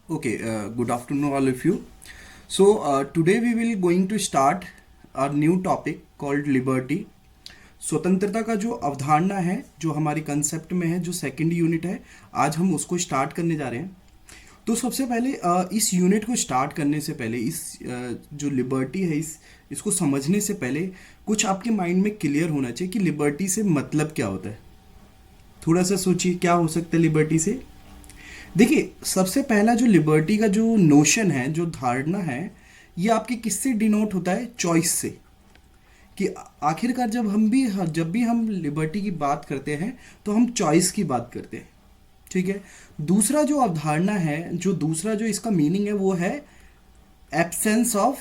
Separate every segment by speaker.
Speaker 1: Okay, good afternoon, all of you. Today we will going to start a new topic called liberty. स्वतंत्रता का जो अवधारणा है, जो हमारी कंसेप्ट में है, जो सेकंड यूनिट है, आज हम उसको स्टार्ट करने जा रहे हैं। तो सबसे पहले इस यूनिट को स्टार्ट करने से पहले जो लिबर्टी है इसको समझने से पहले कुछ आपके माइंड में क्लियर होना चाहिए कि लिबर्टी से मतलब क्या होता है। थोड़ा सा सोचिए क्या हो सकता है लिबर्टी से। देखिए, सबसे पहला जो लिबर्टी का जो नोशन है, जो धारणा है, ये आपके किससे डिनोट होता है? चॉइस से। कि आखिरकार जब भी हम लिबर्टी की बात करते हैं तो हम चॉइस की बात करते हैं। ठीक है। दूसरा जो अवधारणा है, जो दूसरा जो इसका मीनिंग है, वो है एब्सेंस ऑफ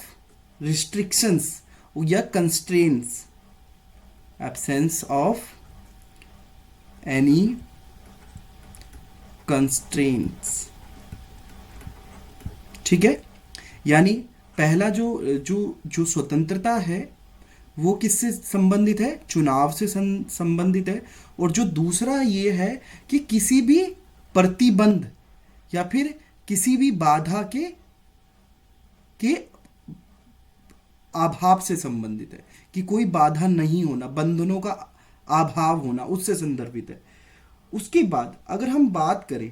Speaker 1: रिस्ट्रिक्शंस या constraints. Absence of any constraints. ठीक है। यानी पहला जो जो जो स्वतंत्रता है वो किससे संबंधित है? चुनाव से संबंधित है। और जो दूसरा ये है कि किसी भी प्रतिबंध या फिर किसी भी बाधा के अभाव से संबंधित है। कि कोई बाधा नहीं होना, बंधनों का अभाव होना, उससे संदर्भित है। उसके बाद अगर हम बात करें,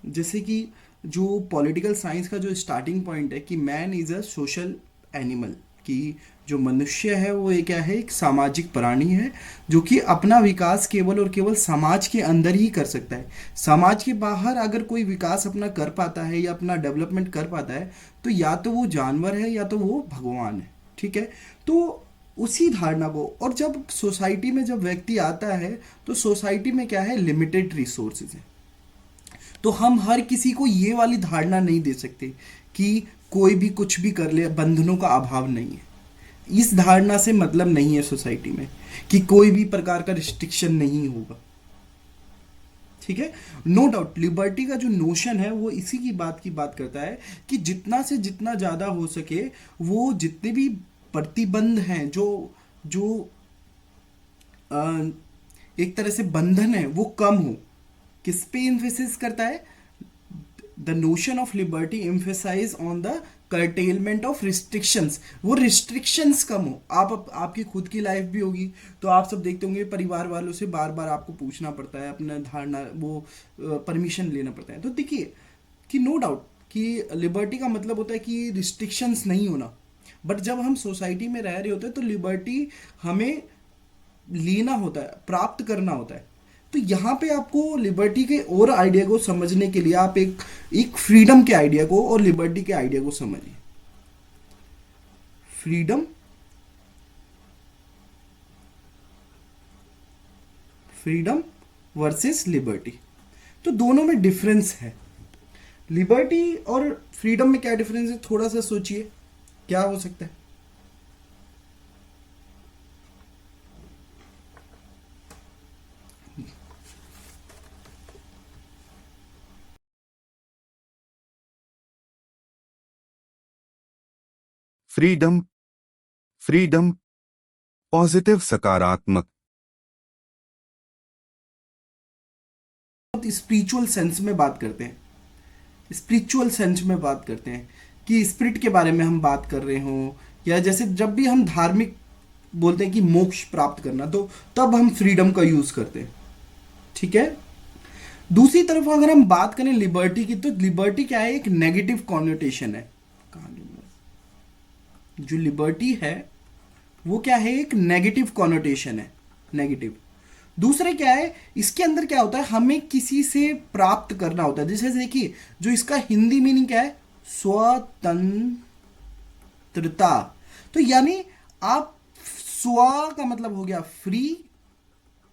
Speaker 1: जैसे कि जो पॉलिटिकल साइंस का जो स्टार्टिंग पॉइंट है कि man is a social animal, कि जो मनुष्य है वो एक क्या है? एक सामाजिक प्राणी है जो कि अपना विकास केवल और केवल समाज के अंदर ही कर सकता है। समाज के बाहर अगर कोई विकास अपना कर पाता है या अपना डेवलपमेंट कर पाता है तो या तो वो जानवर है या तो वो भगवान है। ठीक है। तो उसी धारणा को, और जब सोसाइटी में जब व्यक्ति आता है तो सोसाइटी में क्या है? लिमिटेड रिसोर्सेज है। तो हम हर किसी को ये वाली धारणा नहीं दे सकते कि कोई भी कुछ भी कर ले, बंधनों का अभाव नहीं है। इस धारणा से मतलब नहीं है सोसाइटी में कि कोई भी प्रकार का रिस्ट्रिक्शन नहीं होगा। ठीक है। नो डाउट लिबर्टी का जो नोशन है वो इसी की बात करता है कि जितना से जितना ज़्यादा हो सके वो जितने भी प्रतिबंध हैं, जो जो अ, एक तरह से बंधन है, वो कम हो। किस पे इम्फेसिस करता है? The notion of liberty emphasize on the curtailment of restrictions. वो रिस्ट्रिक्शंस कम हो। आपकी खुद की लाइफ भी होगी तो आप सब देखते होंगे परिवार वालों से बार बार आपको पूछना पड़ता है, अपना धारणा वो परमिशन लेना पड़ता है। तो देखिए कि नो डाउट कि लिबर्टी का मतलब होता है कि रिस्ट्रिक्शंस नहीं होना। बट जब हम सोसाइटी में रह रहे होते हैं तो लिबर्टी हमें लेना होता है, प्राप्त करना होता है। तो यहाँ पे आपको लिबर्टी के और आइडिया को समझने के लिए आप एक एक फ्रीडम के आइडिया को और लिबर्टी के आइडिया को समझिए। Freedom, freedom versus liberty. तो दोनों में डिफरेंस है। लिबर्टी और फ्रीडम में क्या डिफरेंस है? थोड़ा सा सोचिए क्या हो सकता है।
Speaker 2: फ्रीडम फ्रीडम पॉजिटिव सकारात्मक।
Speaker 1: स्पिरिचुअल सेंस में बात करते हैं, स्पिरिचुअल सेंस में बात करते हैं कि स्पिरिट के बारे में हम बात कर रहे हों, या जैसे जब भी हम धार्मिक बोलते हैं कि मोक्ष प्राप्त करना, तो तब हम फ्रीडम का यूज करते हैं। ठीक है। दूसरी तरफ अगर हम बात करें लिबर्टी की, तो लिबर्टी क्या है? एक नेगेटिव कॉन्नोटेशन है। कहाँ जो लिबर्टी है वो क्या है? एक नेगेटिव कॉनोटेशन है, नेगेटिव। दूसरे क्या है? इसके अंदर क्या होता है? हमें किसी से प्राप्त करना होता है। जैसे देखिए, जो इसका हिंदी मीनिंग क्या है? स्वतंत्रता। तो यानी आप, स्व का मतलब हो गया फ्री।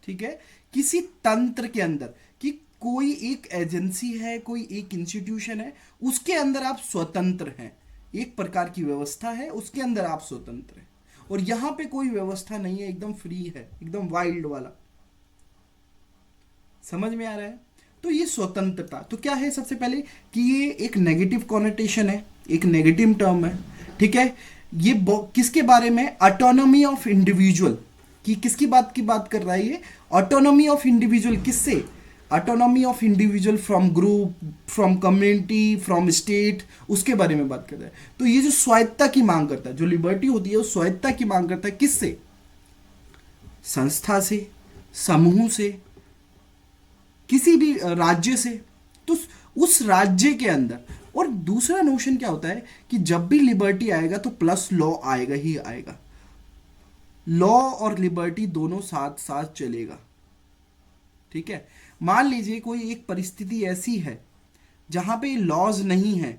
Speaker 1: ठीक है। किसी तंत्र के अंदर, कि कोई एक एजेंसी है, कोई एक इंस्टीट्यूशन है, उसके अंदर आप स्वतंत्र हैं। एक प्रकार की व्यवस्था है, उसके अंदर आप स्वतंत्र हैं। और यहां पे कोई व्यवस्था नहीं है, एकदम फ्री है, एकदम वाइल्ड वाला। समझ में आ रहा है? तो ये स्वतंत्रता तो क्या है? सबसे पहले कि ये एक नेगेटिव कॉनोटेशन है, एक नेगेटिव टर्म है। ठीक है। ये किसके बारे में? Autonomy of individual. कि किसकी बात कर रहा है ये? Autonomy of individual. किससे? Autonomy of individual from group, from community, from state, उसके बारे में बात करता है। तो ये जो स्वायत्ता की मांग करता है, जो लिबर्टी होती है वो स्वायत्ता की मांग करता है। किससे? संस्था से, समूह से, किसी भी राज्य से। तो उस राज्य के अंदर। और दूसरा नोशन क्या होता है कि जब भी लिबर्टी आएगा तो प्लस लॉ आएगा ही आएगा। लॉ और लिबर्टी दोनों साथ साथ चलेगा। ठीक है, मान लीजिए कोई एक परिस्थिति ऐसी है जहां पे लॉज नहीं है,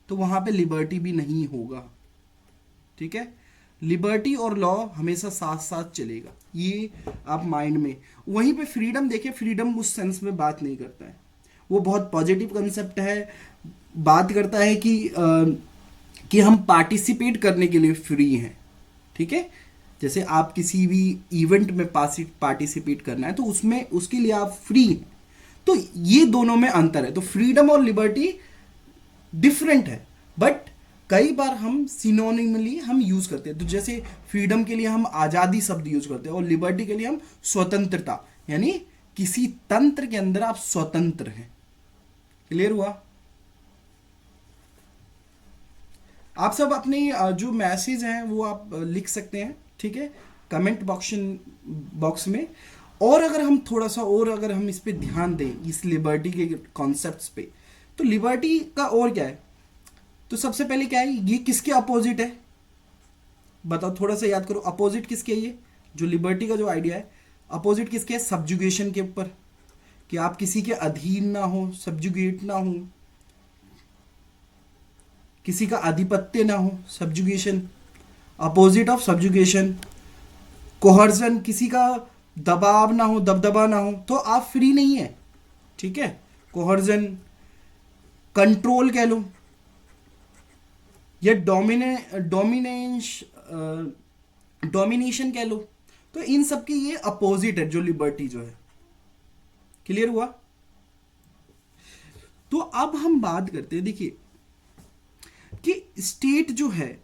Speaker 1: तो वहां पे लिबर्टी भी नहीं होगा। ठीक है, लिबर्टी और लॉ हमेशा साथ साथ चलेगा, ये आप माइंड में। वहीं पे फ्रीडम देखिए, फ्रीडम उस सेंस में बात नहीं करता है, वो बहुत पॉजिटिव कंसेप्ट है। बात करता है कि हम पार्टिसिपेट करने के लिए फ्री हैं। ठीक है, जैसे आप किसी भी इवेंट में पार्टिसिपेट करना है तो उसमें उसके लिए आप फ्री हैं। तो ये दोनों में अंतर है। तो फ्रीडम और लिबर्टी डिफरेंट है, बट कई बार हम सिनोनिमली हम यूज करते हैं। तो जैसे फ्रीडम के लिए हम आजादी शब्द यूज करते हैं और लिबर्टी के लिए हम स्वतंत्रता, यानी किसी तंत्र के अंदर आप स्वतंत्र हैं। क्लियर हुआ? आप सब अपनी जो मैसेज हैं वो आप लिख सकते हैं, ठीक है, कमेंट बॉक्स में। और अगर हम थोड़ा सा और अगर हम इस पे ध्यान दें, इस लिबर्टी के कॉन्सेप्ट्स पे, तो लिबर्टी का और क्या है? तो सबसे पहले क्या है, ये किसके अपोजिट है? बताओ, थोड़ा सा याद करो, अपोजिट किसके है? ये जो लिबर्टी का जो आइडिया है, अपोजिट किसके है? सब्जुगेशन के ऊपर, कि आप किसी के अधीन ना हो, सब्जुगेट ना हो, किसी का आधिपत्य ना हो, सब्जुगेशन। अपोजिट ऑफ सब्जुगेशन, कोहर्जन, किसी का दबाव ना हो, दबदबा ना हो, तो आप फ्री नहीं है। ठीक है, कोहर्जन। कंट्रोल कह लो, या डोमिनेशन कह लो। तो इन सब की ये अपोजिट है जो लिबर्टी जो है। क्लियर हुआ? तो अब हम बात करते हैं, देखिए, कि स्टेट जो है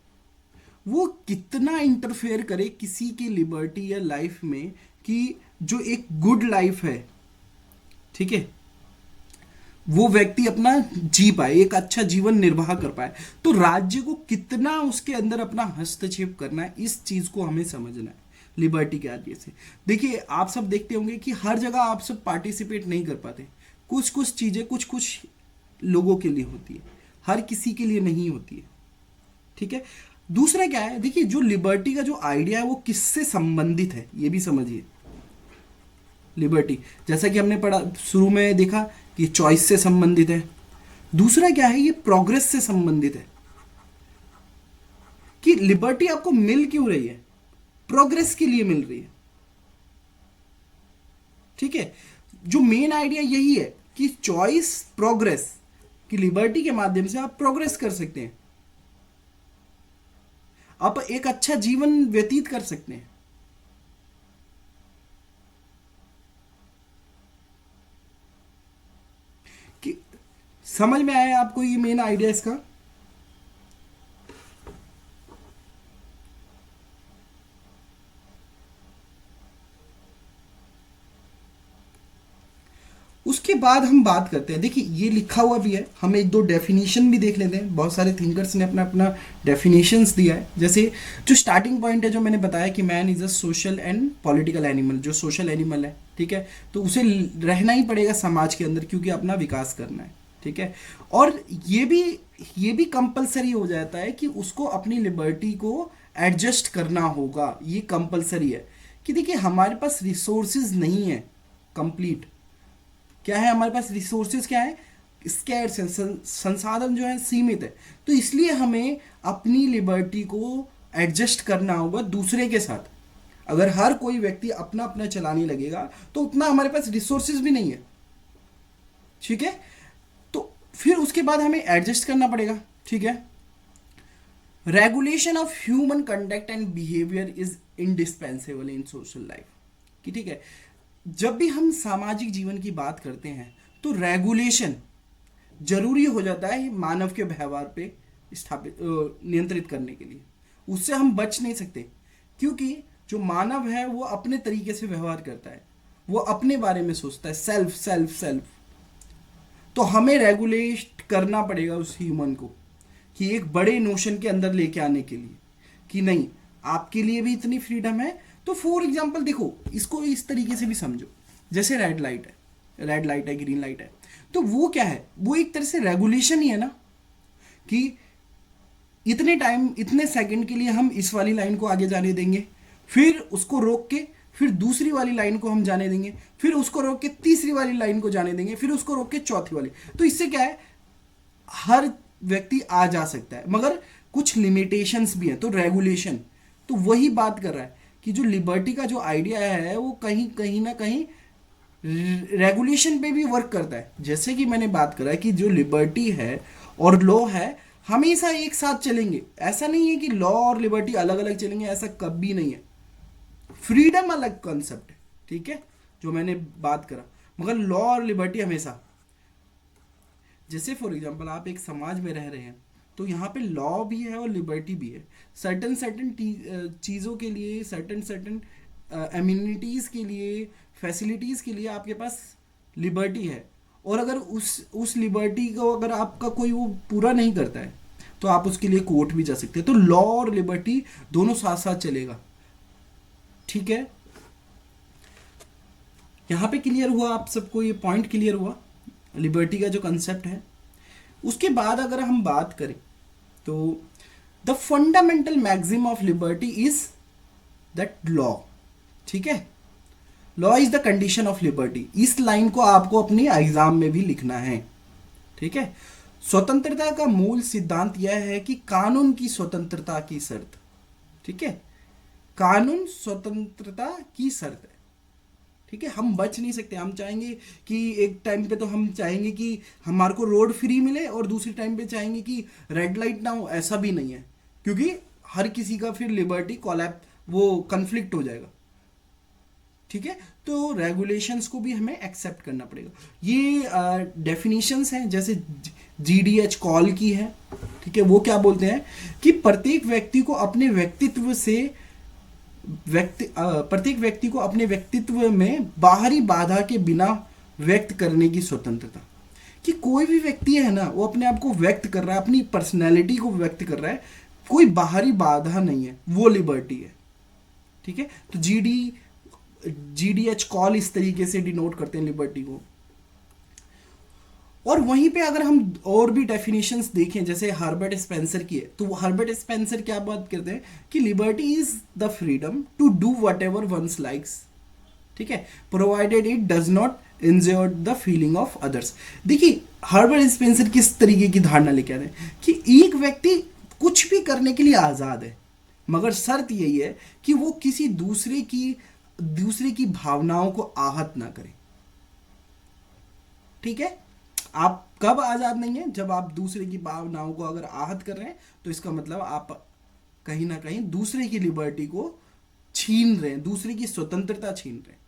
Speaker 1: वो कितना इंटरफेयर करे किसी की लिबर्टी या लाइफ में, कि जो एक गुड लाइफ है, ठीक है, वो व्यक्ति अपना जी पाए, एक अच्छा जीवन निर्वाह कर पाए। तो राज्य को कितना उसके अंदर अपना हस्तक्षेप करना है, इस चीज को हमें समझना है लिबर्टी के आदि से। देखिए, आप सब देखते होंगे कि हर जगह आप सब पार्टिसिपेट नहीं कर पाते। कुछ कुछ चीजें कुछ कुछ लोगों के लिए होती है, हर किसी के लिए नहीं होती है। ठीक है, दूसरा क्या है, देखिए, जो लिबर्टी का जो आइडिया है वो किससे संबंधित है, ये भी समझिए। लिबर्टी, जैसा कि हमने पढ़ा शुरू में देखा कि चॉइस से संबंधित है। दूसरा क्या है, ये प्रोग्रेस से संबंधित है, कि लिबर्टी आपको मिल क्यों रही है? प्रोग्रेस के लिए मिल रही है। ठीक है, जो मेन आइडिया यही है कि चॉइस, प्रोग्रेस, कि लिबर्टी के माध्यम से आप प्रोग्रेस कर सकते हैं, आप एक अच्छा जीवन व्यतीत कर सकते हैं। कि समझ में आया आपको ये मेन आइडिया इसका? उसके बाद हम बात करते हैं, देखिए ये लिखा हुआ भी है, हम एक दो डेफिनेशन भी देख लेते हैं। बहुत सारे थिंकर्स ने अपना अपना डेफिनेशंस दिया है। जैसे जो स्टार्टिंग पॉइंट है, जो मैंने बताया कि man is a social and political animal, जो सोशल एनिमल है, ठीक है, तो उसे रहना ही पड़ेगा समाज के अंदर, क्योंकि अपना विकास करना है। ठीक है, और ये भी कंपलसरी हो जाता है कि उसको अपनी लिबर्टी को एडजस्ट करना होगा। ये कंपलसरी है कि देखिए, हमारे पास रिसोर्सेज नहीं है कंप्लीट। क्या है हमारे पास? रिसोर्सेज क्या है? स्कैर्स है, संसाधन जो है सीमित है। तो इसलिए हमें अपनी लिबर्टी को एडजस्ट करना होगा दूसरे के साथ। अगर हर कोई व्यक्ति अपना अपना चलाने लगेगा तो उतना हमारे पास रिसोर्सेज भी नहीं है। ठीक है, तो फिर उसके बाद हमें एडजस्ट करना पड़ेगा। ठीक है, regulation of human conduct and behaviour is indispensable in social life. कि ठीक है, जब भी हम सामाजिक जीवन की बात करते हैं तो रेगुलेशन जरूरी हो जाता है मानव के व्यवहार पे स्थापित नियंत्रित करने के लिए। उससे हम बच नहीं सकते, क्योंकि जो मानव है वो अपने तरीके से व्यवहार करता है। वो अपने बारे में सोचता है, सेल्फ सेल्फ सेल्फ। तो हमें रेगुलेट करना पड़ेगा उस ह्यूमन को कि एक बड़े नोशन के अंदर लेके आने के लिए कि नहीं, आपके लिए भी इतनी फ्रीडम है। तो फॉर एग्जांपल देखो, इसको इस तरीके से भी समझो, जैसे रेड लाइट है, ग्रीन लाइट है, तो वो क्या है, वो एक तरह से रेगुलेशन ही है ना, कि इतने टाइम, इतने सेकंड के लिए हम इस वाली लाइन को आगे जाने देंगे, फिर उसको रोक के फिर दूसरी वाली लाइन को हम जाने देंगे, फिर उसको रोक के तीसरी वाली लाइन को जाने देंगे, फिर उसको रोक के चौथी वाली। तो इससे क्या है, हर व्यक्ति आ जा सकता है, मगर कुछ लिमिटेशंस भी हैं। तो रेगुलेशन तो वही बात कर रहा है कि जो लिबर्टी का जो आइडिया है वो कहीं कहीं ना कहीं रेगुलेशन पे भी वर्क करता है। जैसे कि मैंने बात करा है कि जो लिबर्टी है और लॉ है हमेशा एक साथ चलेंगे, ऐसा नहीं है कि लॉ और लिबर्टी अलग अलग चलेंगे, ऐसा कभी नहीं है। फ्रीडम अलग कॉन्सेप्ट है, ठीक है, जो मैंने बात करा, मगर लॉ और लिबर्टी हमेशा, जैसे फॉर एग्जांपल आप एक समाज में रह रहे हैं तो यहाँ पे लॉ भी है और लिबर्टी भी है। सर्टन सर्टन चीज़ों के लिए, सर्टन सर्टन एम्यूनिटीज़ के लिए, फैसिलिटीज़ के लिए आपके पास लिबर्टी है, और अगर उस लिबर्टी को अगर आपका कोई वो पूरा नहीं करता है तो आप उसके लिए कोर्ट भी जा सकते हैं। तो लॉ और लिबर्टी दोनों साथ साथ चलेगा, ठीक है। यहाँ पे क्लियर हुआ आप सबको, ये पॉइंट क्लियर हुआ लिबर्टी का जो कंसेप्ट है। उसके बाद अगर हम बात करें तो the fundamental maxim of liberty is that law, ठीक है, law is the condition of liberty. इस लाइन को आपको अपनी एग्जाम में भी लिखना है, ठीक है। स्वतंत्रता का मूल सिद्धांत यह है कि कानून की स्वतंत्रता की शर्त, ठीक है, कानून स्वतंत्रता की शर्त है, ठीक है। हम बच नहीं सकते, हम चाहेंगे कि एक टाइम पे तो हम चाहेंगे कि हमारे को रोड फ्री मिले और दूसरी टाइम पे चाहेंगे कि रेड लाइट ना हो, ऐसा भी नहीं है, क्योंकि हर किसी का फिर लिबर्टी कोलैप वो कन्फ्लिक्ट हो जाएगा, ठीक है। तो रेगुलेशंस को भी हमें एक्सेप्ट करना पड़ेगा। ये डेफिनेशंस हैं, जैसे जीडीएच कॉल की है, ठीक है, वो क्या बोलते हैं कि प्रत्येक व्यक्ति को अपने व्यक्तित्व से प्रत्येक व्यक्ति को अपने व्यक्तित्व में बाहरी बाधा के बिना व्यक्त करने की स्वतंत्रता। कि कोई भी व्यक्ति है ना, वो अपने आप को व्यक्त कर रहा है, अपनी पर्सनैलिटी को व्यक्त कर रहा है, कोई बाहरी बाधा नहीं है, वो लिबर्टी है, ठीक है। तो जीडीएच कॉल इस तरीके से डिनोट करते हैं लिबर्टी को। और वहीं पे अगर हम और भी डेफिनेशंस देखें, जैसे हर्बर्ट स्पेंसर की है, तो वो हर्बर्ट स्पेंसर क्या बात करते हैं कि liberty is the freedom to do whatever one's likes, ठीक है, provided it does not injure the feeling of others. देखिए हर्बर्ट स्पेंसर किस तरीके की धारणा लेके आते हैं कि एक व्यक्ति कुछ भी करने के लिए आज़ाद है, मगर शर्त यही है कि वो किसी दूसरे की भावनाओं को आहत ना करे, ठीक है। आप कब आजाद नहीं है, जब आप दूसरे की भावनाओं को अगर आहत कर रहे हैं, तो इसका मतलब आप कहीं ना कहीं दूसरे की लिबर्टी को छीन रहे हैं, दूसरे की स्वतंत्रता छीन रहे हैं,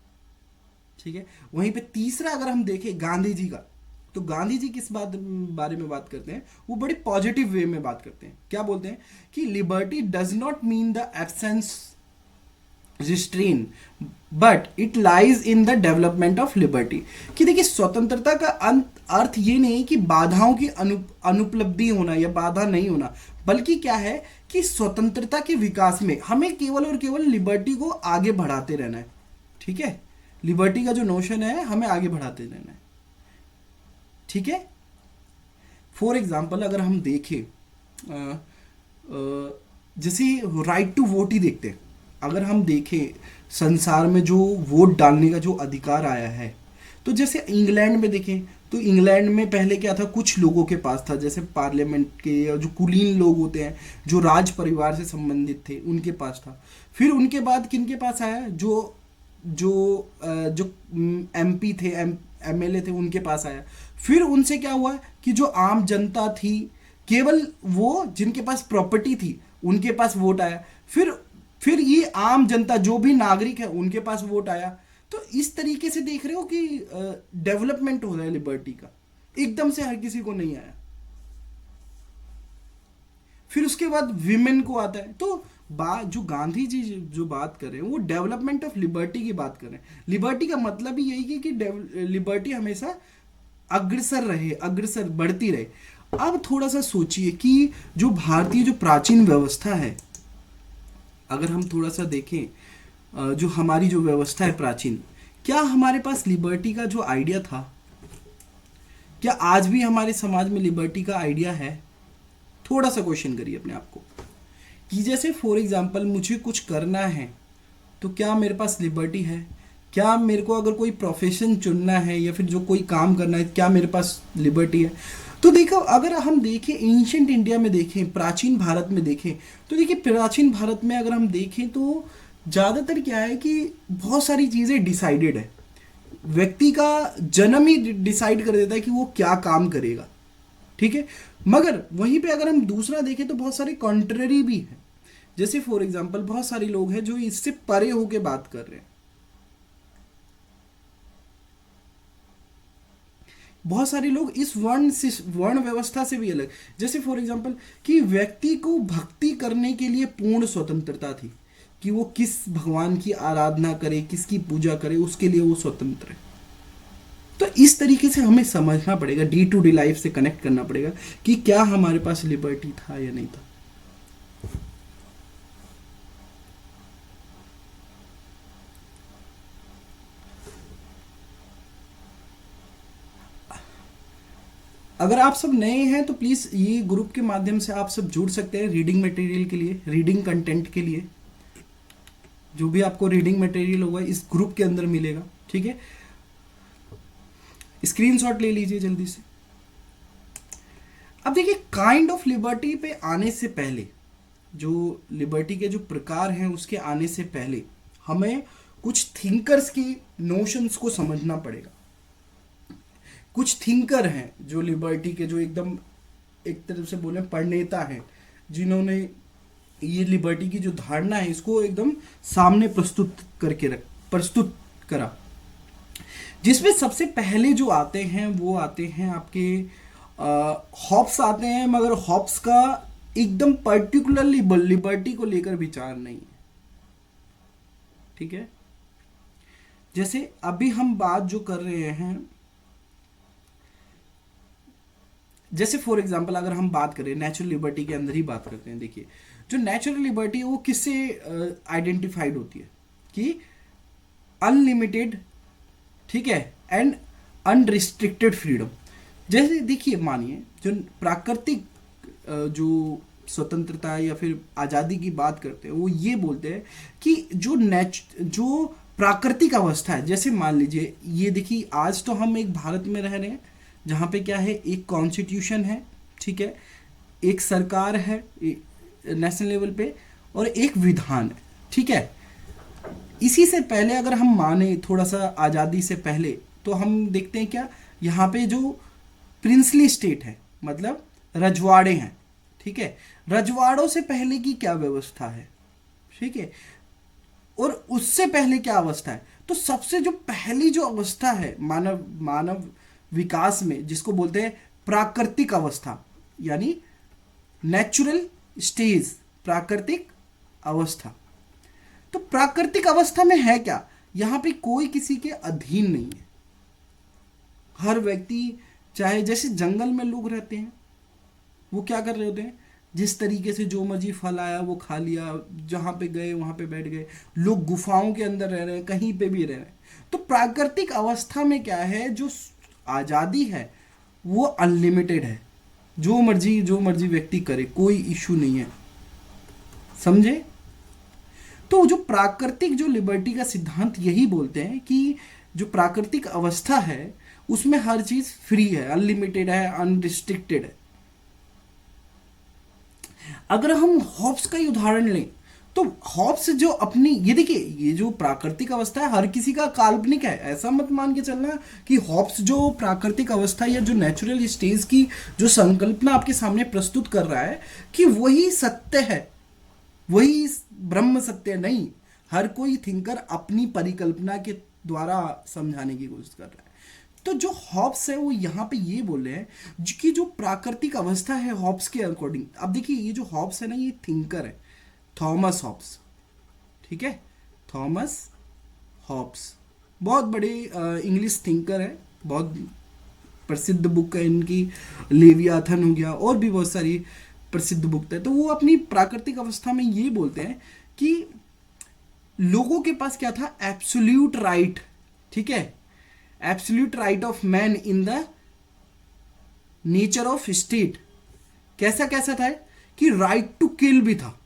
Speaker 1: ठीक है। वहीं पे तीसरा अगर हम देखें गांधी जी का, तो गांधी जी किस बारे में बात करते हैं, वो बड़े पॉजिटिव वे में बात करते हैं। क्या बोलते हैं कि liberty does not mean the absence restrain but it lies in the development of liberty. कि देखिए स्वतंत्रता का अर्थ ये नहीं कि बाधाओं की अनुपलब्धि होना या बाधा नहीं होना, बल्कि क्या है कि स्वतंत्रता के विकास में हमें केवल और केवल लिबर्टी को आगे बढ़ाते रहना है, ठीक है। लिबर्टी का जो नोशन है हमें आगे बढ़ाते रहना है, ठीक है। फॉर एग्जाम्पल अगर हम देखें जैसे राइट टू वोट ही देखते हैं, अगर हम देखें संसार में जो वोट डालने का जो अधिकार आया है, तो जैसे इंग्लैंड में देखें तो इंग्लैंड में पहले क्या था, कुछ लोगों के पास था, जैसे पार्लियामेंट के जो कुलीन लोग होते हैं, जो राज परिवार से संबंधित थे, उनके पास था। फिर उनके बाद किनके पास आया, जो जो जो एमपी थे, एमएलए थे, उनके पास आया। फिर उनसे क्या हुआ कि जो आम जनता थी, केवल वो जिनके पास प्रॉपर्टी थी उनके पास वोट आया। फिर ये आम जनता जो भी नागरिक है उनके पास वोट आया। तो इस तरीके से देख रहे हो कि डेवलपमेंट हो रहा है लिबर्टी का, एकदम से हर किसी को नहीं आया। फिर उसके बाद विमेन को आता है, तो बात जो गांधी जी जो बात कर रहे हैं वो डेवलपमेंट ऑफ लिबर्टी की बात कर रहे हैं। लिबर्टी का मतलब ही यही है कि लिबर्टी हमेशा अग्रसर रहे, अग्रसर बढ़ती रहे। अब थोड़ा सा सोचिए कि जो भारतीय जो प्राचीन व्यवस्था है, अगर हम थोड़ा सा देखें जो हमारी जो व्यवस्था है प्राचीन, क्या हमारे पास लिबर्टी का जो आइडिया था, क्या आज भी हमारे समाज में लिबर्टी का आइडिया है? थोड़ा सा क्वेश्चन करिए अपने आप को कि जैसे फॉर एग्जांपल मुझे कुछ करना है तो क्या मेरे पास लिबर्टी है? क्या मेरे को अगर कोई प्रोफेशन चुनना है या फिर जो कोई काम करना है, क्या मेरे पास लिबर्टी है? तो देखो, अगर हम देखें एंशियंट इंडिया में देखें, प्राचीन भारत में देखें, तो देखिए प्राचीन भारत में अगर हम देखें तो ज़्यादातर क्या है कि बहुत सारी चीज़ें डिसाइडेड है। व्यक्ति का जन्म ही डिसाइड कर देता है कि वो क्या काम करेगा, ठीक है। मगर वहीं पे अगर हम दूसरा देखें तो बहुत सारे कॉन्ट्ररी भी हैं। जैसे फॉर एग्जांपल बहुत सारे लोग हैं जो इससे परे होके बात कर रहे हैं। बहुत सारे लोग इस वर्ण व्यवस्था से भी अलग, जैसे फॉर एग्जांपल कि व्यक्ति को भक्ति करने के लिए पूर्ण स्वतंत्रता थी कि वो किस भगवान की आराधना करे, किसकी पूजा करे, उसके लिए वो स्वतंत्र है। तो इस तरीके से हमें समझना पड़ेगा, डे टू डे लाइफ से कनेक्ट करना पड़ेगा कि क्या हमारे पास लिबर्टी था या नहीं था। अगर आप सब नए हैं तो प्लीज़ ये ग्रुप के माध्यम से आप सब जुड़ सकते हैं रीडिंग मटेरियल के लिए, रीडिंग कंटेंट के लिए। जो भी आपको रीडिंग मटेरियल होगा इस ग्रुप के अंदर मिलेगा, ठीक है। स्क्रीनशॉट ले लीजिए जल्दी से। अब देखिए, काइंड ऑफ लिबर्टी पे आने से पहले, जो लिबर्टी के जो प्रकार हैं उसके आने से पहले हमें कुछ थिंकर्स की नोशंस को समझना पड़ेगा। कुछ थिंकर हैं जो लिबर्टी के, जो एकदम एक तरफ से बोले प्रणेता हैं, जिन्होंने ये लिबर्टी की जो धारणा है इसको एकदम सामने प्रस्तुत करा। जिसमें सबसे पहले जो आते हैं वो आते हैं आपके हॉब्स आते हैं, मगर हॉब्स का एकदम पर्टिकुलरली लिबर्टी को लेकर विचार नहीं है, ठीक है। जैसे अभी हम बात जो कर रहे हैं, जैसे फॉर एग्जांपल अगर हम बात करें नेचुरल लिबर्टी के अंदर ही बात करते हैं। देखिए, जो नेचुरल लिबर्टी है वो किससे आइडेंटिफाइड होती है कि अनलिमिटेड, ठीक है, एंड अनरिस्ट्रिक्टेड फ्रीडम। जैसे देखिए, मानिए जो प्राकृतिक जो स्वतंत्रता या फिर आज़ादी की बात करते हैं वो ये बोलते हैं कि जो प्राकृतिक अवस्था है, जैसे मान लीजिए ये देखिए, आज तो हम एक भारत में रह रहे हैं जहाँ पे क्या है, एक कॉन्स्टिट्यूशन है, ठीक है, एक सरकार है नेशनल लेवल पे और एक विधान है, ठीक है। इसी से पहले अगर हम माने थोड़ा सा आज़ादी से पहले, तो हम देखते हैं क्या, यहाँ पे जो प्रिंसली स्टेट है, मतलब रजवाड़े हैं, ठीक है। रजवाड़ों से पहले की क्या व्यवस्था है, ठीक है, और उससे पहले क्या अवस्था है। तो सबसे जो पहली जो अवस्था है मानव विकास में, जिसको बोलते हैं प्राकृतिक अवस्था, यानी नेचुरल स्टेज, प्राकृतिक अवस्था। तो प्राकृतिक अवस्था में है क्या, यहां पे कोई किसी के अधीन नहीं है। हर व्यक्ति, चाहे जैसे जंगल में लोग रहते हैं, वो क्या कर रहे होते हैं, जिस तरीके से जो मर्जी फल आया वो खा लिया, जहां पे गए वहां पे बैठ गए। लोग गुफाओं के अंदर रह रहे हैं, कहीं पे भी रह रहे हैं। तो प्राकृतिक अवस्था में क्या है, जो आज़ादी है वो अनलिमिटेड है, जो मर्जी व्यक्ति करे, कोई इशू नहीं है, समझे। तो जो प्राकृतिक जो लिबर्टी का सिद्धांत यही बोलते हैं कि जो प्राकृतिक अवस्था है उसमें हर चीज फ्री है, अनलिमिटेड है, अनरिस्ट्रिक्टेड है। अगर हम हॉब्स का ही उदाहरण लें तो हॉब्स जो अपनी, ये देखिए, ये जो प्राकृतिक अवस्था है हर किसी का काल्पनिक है, ऐसा मत मान के चलना कि हॉब्स जो प्राकृतिक अवस्था या जो नेचुरल स्टेज की जो संकल्पना आपके सामने प्रस्तुत कर रहा है कि वही सत्य है, वही ब्रह्म सत्य नहीं। हर कोई थिंकर अपनी परिकल्पना के द्वारा समझाने की कोशिश कर रहा है। तो जो हॉब्स है वो यहाँ पे ये बोल रहे हैं कि जो प्राकृतिक अवस्था है हॉब्स के अकॉर्डिंग, अब देखिए ये जो हॉब्स है ना, ये थिंकर है, थॉमस हॉब्स, ठीक है, थॉमस हॉब्स बहुत बड़े इंग्लिश थिंकर है, बहुत प्रसिद्ध बुक है इनकी, लेवियाथन हो गया और भी बहुत सारी प्रसिद्ध बुक है। तो वो अपनी प्राकृतिक अवस्था में ये बोलते हैं कि लोगों के पास क्या था, एब्सोल्यूट राइट, ठीक है, absolute right of man in the nature of state. कैसा कैसा था कि राइट टू किल भी था,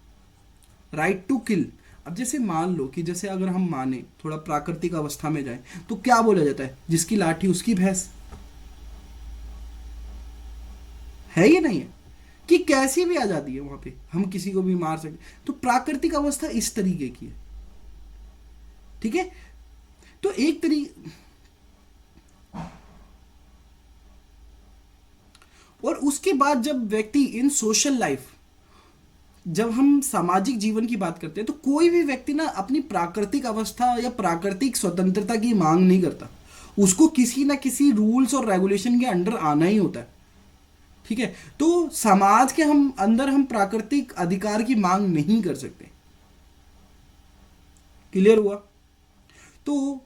Speaker 1: राइट टू किल। अब जैसे मान लो कि जैसे अगर हम माने थोड़ा प्राकृतिक अवस्था में जाए तो क्या बोला जाता है, जिसकी लाठी उसकी भैंस, है ये नहीं है कि कैसी भी आजादी है वहां पे, हम किसी को भी मार सकते। तो प्राकृतिक अवस्था इस तरीके की है, ठीक है। तो एक तरीके, और उसके बाद जब व्यक्ति इन सोशल लाइफ, जब हम सामाजिक जीवन की बात करते हैं तो कोई भी व्यक्ति ना अपनी प्राकृतिक अवस्था या प्राकृतिक स्वतंत्रता की मांग नहीं करता, उसको किसी ना किसी रूल्स और रेगुलेशन के अंडर आना ही होता है, ठीक है। तो समाज के हम अंदर हम प्राकृतिक अधिकार की मांग नहीं कर सकते। क्लियर हुआ। तो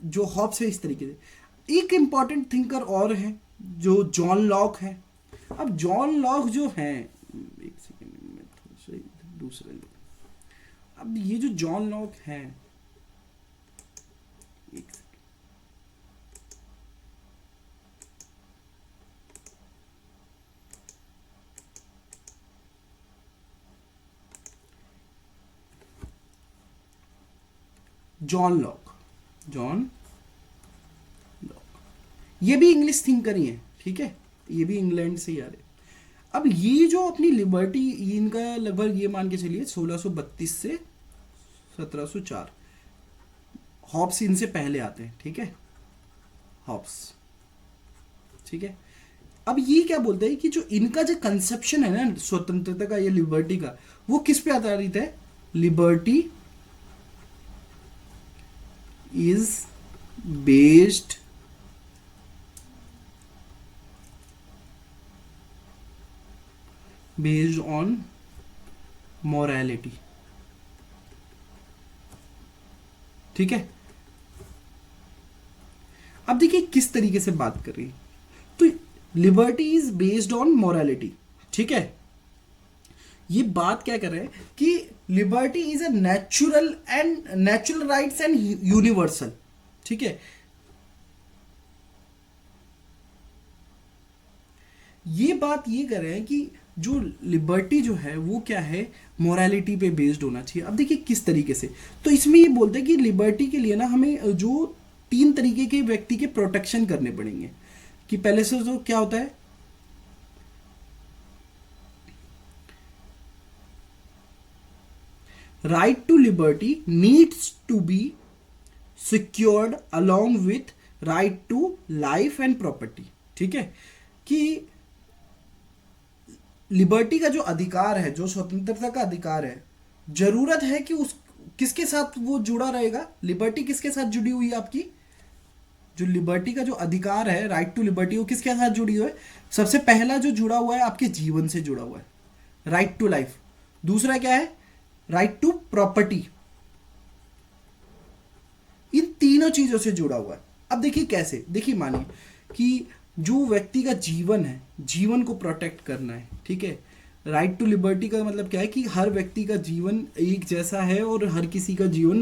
Speaker 1: जो हॉब्स है इस तरीके से। एक इंपॉर्टेंट थिंकर और है जो जॉन लॉक है। अब जॉन लॉक जो है, एक सेकेंड में थोड़ा सा दूसरे, अब ये जो जॉन लॉक है, एक second, John Locke, John Locke, ये भी इंग्लिश थिंकर ही है, ठीक है, ये भी इंग्लैंड से ही आ रहे। अब ये जो अपनी लिबर्टी, इनका लगभग ये मान के चलिए 1632 से 1704, हॉब्स इनसे पहले आते हैं, ठीक है, हॉब्स, ठीक है। अब ये क्या बोलते हैं कि जो इनका जो कंसेप्शन है ना स्वतंत्रता का या लिबर्टी का, वो किस पे आधारित है, liberty is based on morality, ठीक है। अब देखिए किस तरीके से बात कर रही है, तो liberty is based on morality, ठीक है। ये बात क्या कर रहे हैं कि liberty is a natural rights and universal, ठीक है। ये बात ये कर रहे हैं कि जो लिबर्टी जो है वो क्या है, मोरालिटी पे बेस्ड होना चाहिए। अब देखिए किस तरीके से, तो इसमें ये बोलते हैं कि लिबर्टी के लिए ना हमें जो 3 तरीके के व्यक्ति के प्रोटेक्शन करने पड़ेंगे। कि पहले से तो क्या होता है, right to liberty needs to be secured along with right to life and property, ठीक है। कि लिबर्टी का जो अधिकार है, जो स्वतंत्रता का अधिकार है, जरूरत है कि उस किसके साथ वो जुड़ा रहेगा, लिबर्टी किसके साथ जुड़ी हुई है आपकी, जो लिबर्टी का जो अधिकार है, राइट टू लिबर्टी, वो किसके साथ जुड़ी हुई है, सबसे पहला जो जुड़ा हुआ है आपके जीवन से जुड़ा हुआ है, राइट टू लाइफ। दूसरा क्या है, राइट टू प्रॉपर्टी। इन तीनों चीजों से जुड़ा हुआ है। अब देखिए कैसे, देखिए मानिए कि जो व्यक्ति का जीवन है, जीवन को प्रोटेक्ट करना है, ठीक है। राइट टू लिबर्टी का मतलब क्या है कि हर व्यक्ति का जीवन एक जैसा है और हर किसी का जीवन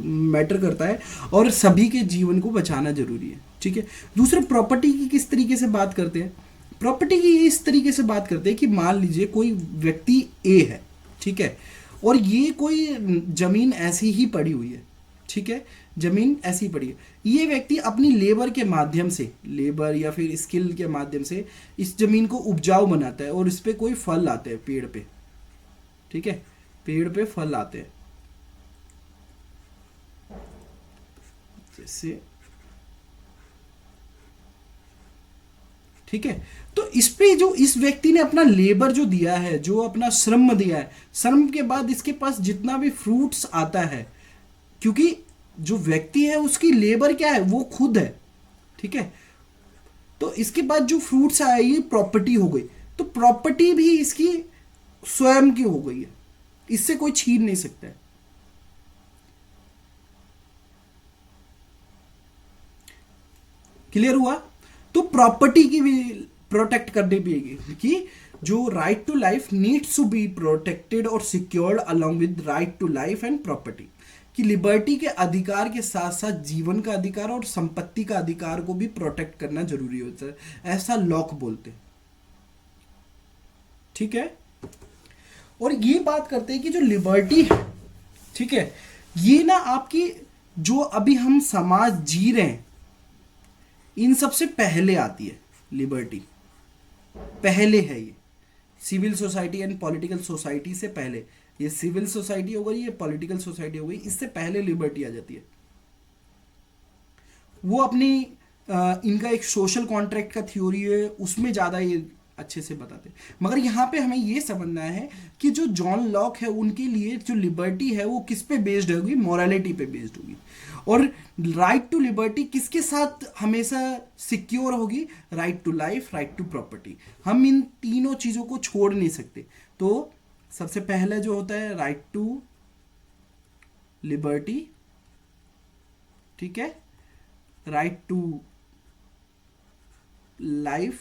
Speaker 1: मैटर करता है और सभी के जीवन को बचाना जरूरी है, ठीक है। दूसरा, प्रॉपर्टी की किस तरीके से बात करते हैं, प्रॉपर्टी की इस तरीके से बात करते हैं कि मान लीजिए कोई व्यक्ति ए है, ठीक है, और ये कोई जमीन ऐसी ही पड़ी हुई है, ठीक है, जमीन ऐसी पड़ी है। ये व्यक्ति अपनी लेबर के माध्यम से, लेबर या फिर स्किल के माध्यम से इस जमीन को उपजाऊ बनाता है और इस पे कोई फल आते हैं पेड़ पे, ठीक है, पेड़ पे फल आते हैं, जैसे, ठीक है। तो इस पे जो इस व्यक्ति ने अपना लेबर जो दिया है, जो अपना श्रम दिया है, श्रम के बाद इसके पास जितना भी फ्रूट्स आता है, क्योंकि जो व्यक्ति है उसकी लेबर क्या है, वो खुद है, ठीक है। तो इसके बाद जो फ्रूट्स आए ये प्रॉपर्टी हो गई, तो प्रॉपर्टी भी इसकी स्वयं की हो गई है, इससे कोई छीन नहीं सकता है। क्लियर हुआ? तो प्रॉपर्टी की भी प्रोटेक्ट करनी पड़ेगी कि जो right to life needs to be protected और secured along with right to life and property, कि लिबर्टी के अधिकार के साथ साथ जीवन का अधिकार और संपत्ति का अधिकार को भी प्रोटेक्ट करना जरूरी होता है, ऐसा लॉक बोलते हैं। ठीक है, और ये बात करते हैं कि जो लिबर्टी है, ठीक है, ये ना आपकी जो अभी हम समाज जी रहे हैं इन सबसे पहले आती है लिबर्टी, पहले है ये civil society and political society से पहले। ये सिविल सोसाइटी हो गई, ये पॉलिटिकल सोसाइटी हो गई, इससे पहले लिबर्टी आ जाती है। वो अपनी इनका एक सोशल कॉन्ट्रैक्ट का थ्योरी है, उसमें ज़्यादा ये अच्छे से बताते हैं। मगर यहाँ पे हमें ये समझना है कि जो जॉन लॉक है उनके लिए जो लिबर्टी है वो किस पे बेस्ड होगी, मोरालिटी पे बेस्ड होगी। और राइट टू लिबर्टी किसके साथ हमेशा सिक्योर होगी, right to life, right to property. हम इन तीनों चीज़ों को छोड़ नहीं सकते। तो सबसे पहले जो होता है राइट टू लिबर्टी, ठीक है, right to life,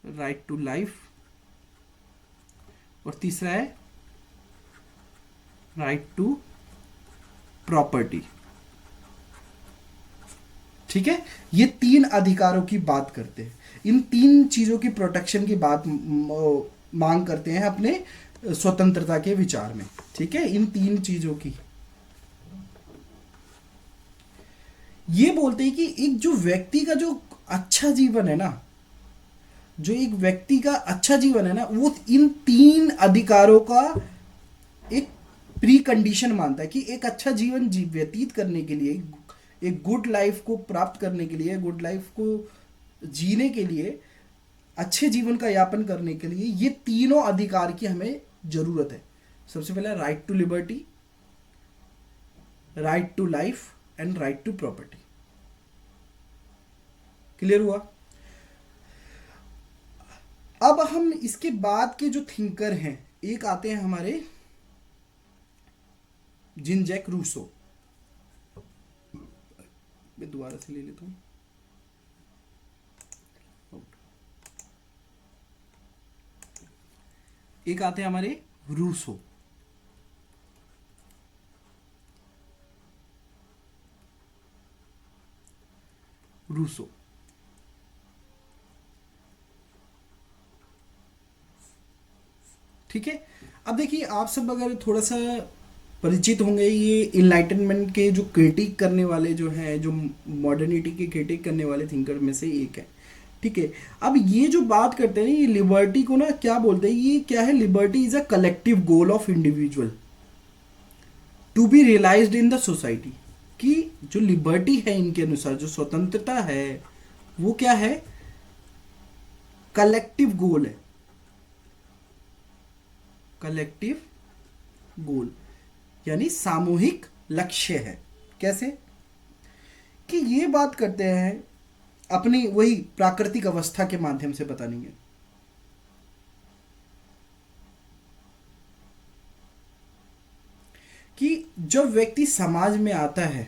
Speaker 1: right to life, और तीसरा है राइट टू प्रॉपर्टी। ठीक है, ये तीन अधिकारों की बात करते हैं, इन तीन चीजों की प्रोटेक्शन की बात मांग करते हैं अपने स्वतंत्रता के विचार में। ठीक है, इन तीन चीजों की ये बोलते हैं कि एक जो व्यक्ति का जो अच्छा जीवन है ना, जो एक व्यक्ति का अच्छा जीवन है ना, वो इन तीन अधिकारों का एक प्री कंडीशन मानता है कि एक अच्छा जीवन व्यतीत करने के लिए, एक गुड लाइफ को प्राप्त करने के लिए, गुड लाइफ को जीने के लिए, अच्छे जीवन का यापन करने के लिए ये तीनों अधिकार की हमें जरूरत है। सबसे पहले right to liberty, right to life and right to property. Clear हुआ? अब हम इसके बाद के जो थिंकर हैं, एक आते हैं हमारे जीन जैक रूसो। मैं दोबारा से ले लेता हूं। एक आते हैं हमारे रूसो। रूसो ठीक है। अब देखिए, आप सब अगर थोड़ा सा परिचित होंगे, ये इनलाइटनमेंट के जो क्रिटिक करने वाले जो हैं, जो मॉडर्निटी के क्रिटिक करने वाले थिंकर में से एक है। ठीक है, अब ये जो बात करते हैं ये लिबर्टी को ना क्या बोलते हैं, ये क्या है, liberty is a collective goal of individual to be realised in the society. कि जो लिबर्टी है इनके अनुसार, जो स्वतंत्रता है वो क्या है, कलेक्टिव गोल है, कलेक्टिव गोल यानी सामूहिक लक्ष्य है। कैसे कि ये बात करते हैं अपनी वही प्राकृतिक अवस्था के माध्यम से बतानी है। कि जब व्यक्ति समाज में आता है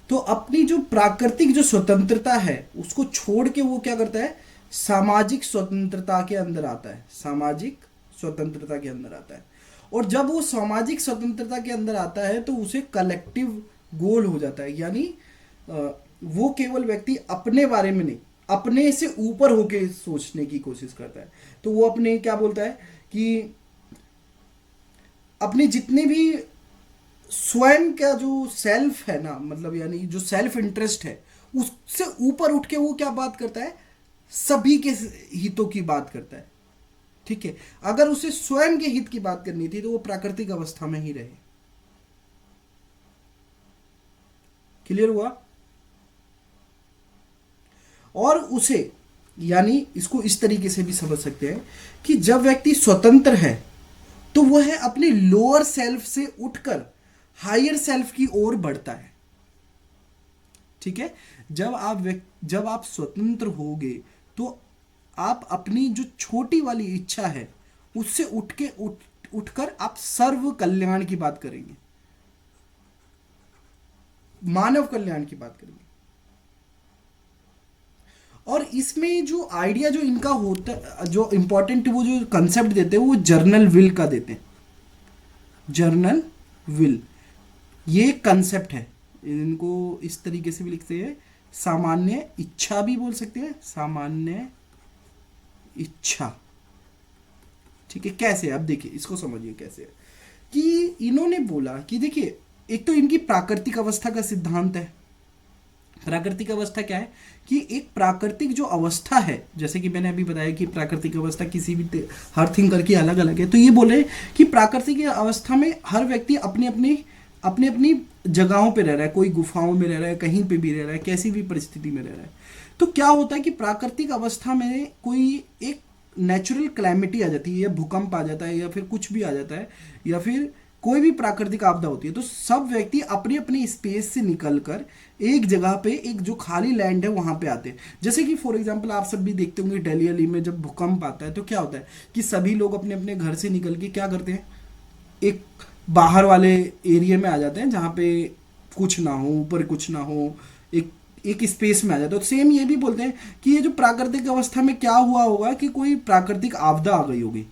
Speaker 1: तो अपनी जो प्राकृतिक जो स्वतंत्रता है उसको छोड़ के वो क्या करता है, सामाजिक स्वतंत्रता के अंदर आता है, सामाजिक स्वतंत्रता के अंदर आता है। और जब वो सामाजिक स्वतंत्रता के अंदर आता है तो उसे कलेक्टिव गोल हो जाता है, यानी वो केवल व्यक्ति अपने बारे में नहीं, अपने से ऊपर होके सोचने की कोशिश करता है। तो वो अपने क्या बोलता है कि अपने जितने भी स्वयं का जो सेल्फ है ना, मतलब यानी जो सेल्फ इंटरेस्ट है उससे ऊपर उठ के वो क्या बात करता है, सभी के हितों की बात करता है। ठीक है, अगर उसे स्वयं के हित की बात करनी थी तो वो प्राकृतिक अवस्था में ही रहे। क्लियर हुआ? और उसे यानी इसको इस तरीके से भी समझ सकते हैं कि जब व्यक्ति स्वतंत्र है तो वह अपने लोअर सेल्फ से उठकर हायर सेल्फ की ओर बढ़ता है। ठीक है, जब आप स्वतंत्र होगे तो आप अपनी जो छोटी वाली इच्छा है उससे उठकर आप सर्व कल्याण की बात करेंगे, मानव कल्याण की बात करेंगे। और इसमें जो आइडिया जो इनका होता, जो इंपॉर्टेंट वो जो कंसेप्ट देते हैं वो जर्नल विल का देते हैं। जर्नल विल ये कंसेप्ट है, इनको इस तरीके से भी लिखते हैं, सामान्य इच्छा भी बोल सकते हैं, सामान्य इच्छा। ठीक है, कैसे, अब देखिए इसको समझिए कैसे है। कि इन्होंने बोला कि देखिए एक तो इनकी प्राकृतिक अवस्था का सिद्धांत है। प्राकृतिक अवस्था क्या है कि एक प्राकृतिक जो अवस्था है, जैसे कि मैंने अभी बताया कि प्राकृतिक अवस्था किसी भी हर थिंकर की अलग अलग है, तो ये बोले कि प्राकृतिक अवस्था में हर व्यक्ति अपनी अपनी जगहों पे रह रहा है, कोई गुफाओं में रह रहा है, कहीं पे भी रह रहा है, कैसी भी परिस्थिति में रह रहा है। तो क्या होता है कि प्राकृतिक अवस्था में कोई एक नेचुरल क्लैमिटी आ जाती है, या भूकंप आ जाता है, या फिर कुछ भी आ जाता है, या फिर कोई भी प्राकृतिक आपदा होती है, तो सब व्यक्ति अपनी अपनी स्पेस से निकलकर एक जगह पे, एक जो खाली लैंड है वहां पे आते हैं। जैसे कि फॉर एग्जांपल आप सब भी देखते होंगे दिल्ली अली में जब भूकंप आता है तो क्या होता है कि सभी लोग अपने अपने घर से निकल के क्या करते हैं, एक बाहर वाले एरिया में आ जाते हैं जहाँ पे कुछ ना हो, ऊपर कुछ ना हो, एक एक स्पेस में आ जाते हैं। तो सेम ये भी बोलते हैं कि ये जो प्राकृतिक अवस्था में क्या हुआ होगा कि कोई प्राकृतिक आपदा आ गई होगी।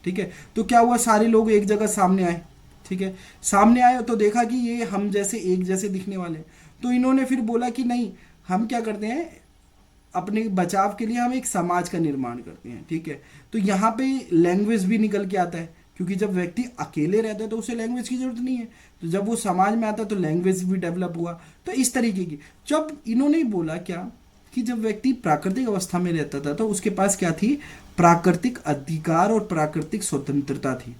Speaker 1: ठीक है, तो क्या हुआ, सारे लोग एक जगह सामने आए। ठीक है, सामने आए तो देखा कि ये हम जैसे एक जैसे दिखने वाले हैं। तो इन्होंने फिर बोला कि नहीं, हम क्या करते हैं, अपने बचाव के लिए हम एक समाज का निर्माण करते हैं। ठीक है, तो यहाँ पे लैंग्वेज भी निकल के आता है, क्योंकि जब व्यक्ति अकेले रहता है तो उसे लैंग्वेज की जरूरत नहीं है, तो जब वो समाज में आता है तो लैंग्वेज भी डेवलप हुआ। तो इस तरीके की, जब इन्होंने बोला क्या कि जब व्यक्ति प्राकृतिक अवस्था में रहता था तो उसके पास क्या थी, प्राकृतिक अधिकार और प्राकृतिक स्वतंत्रता थी,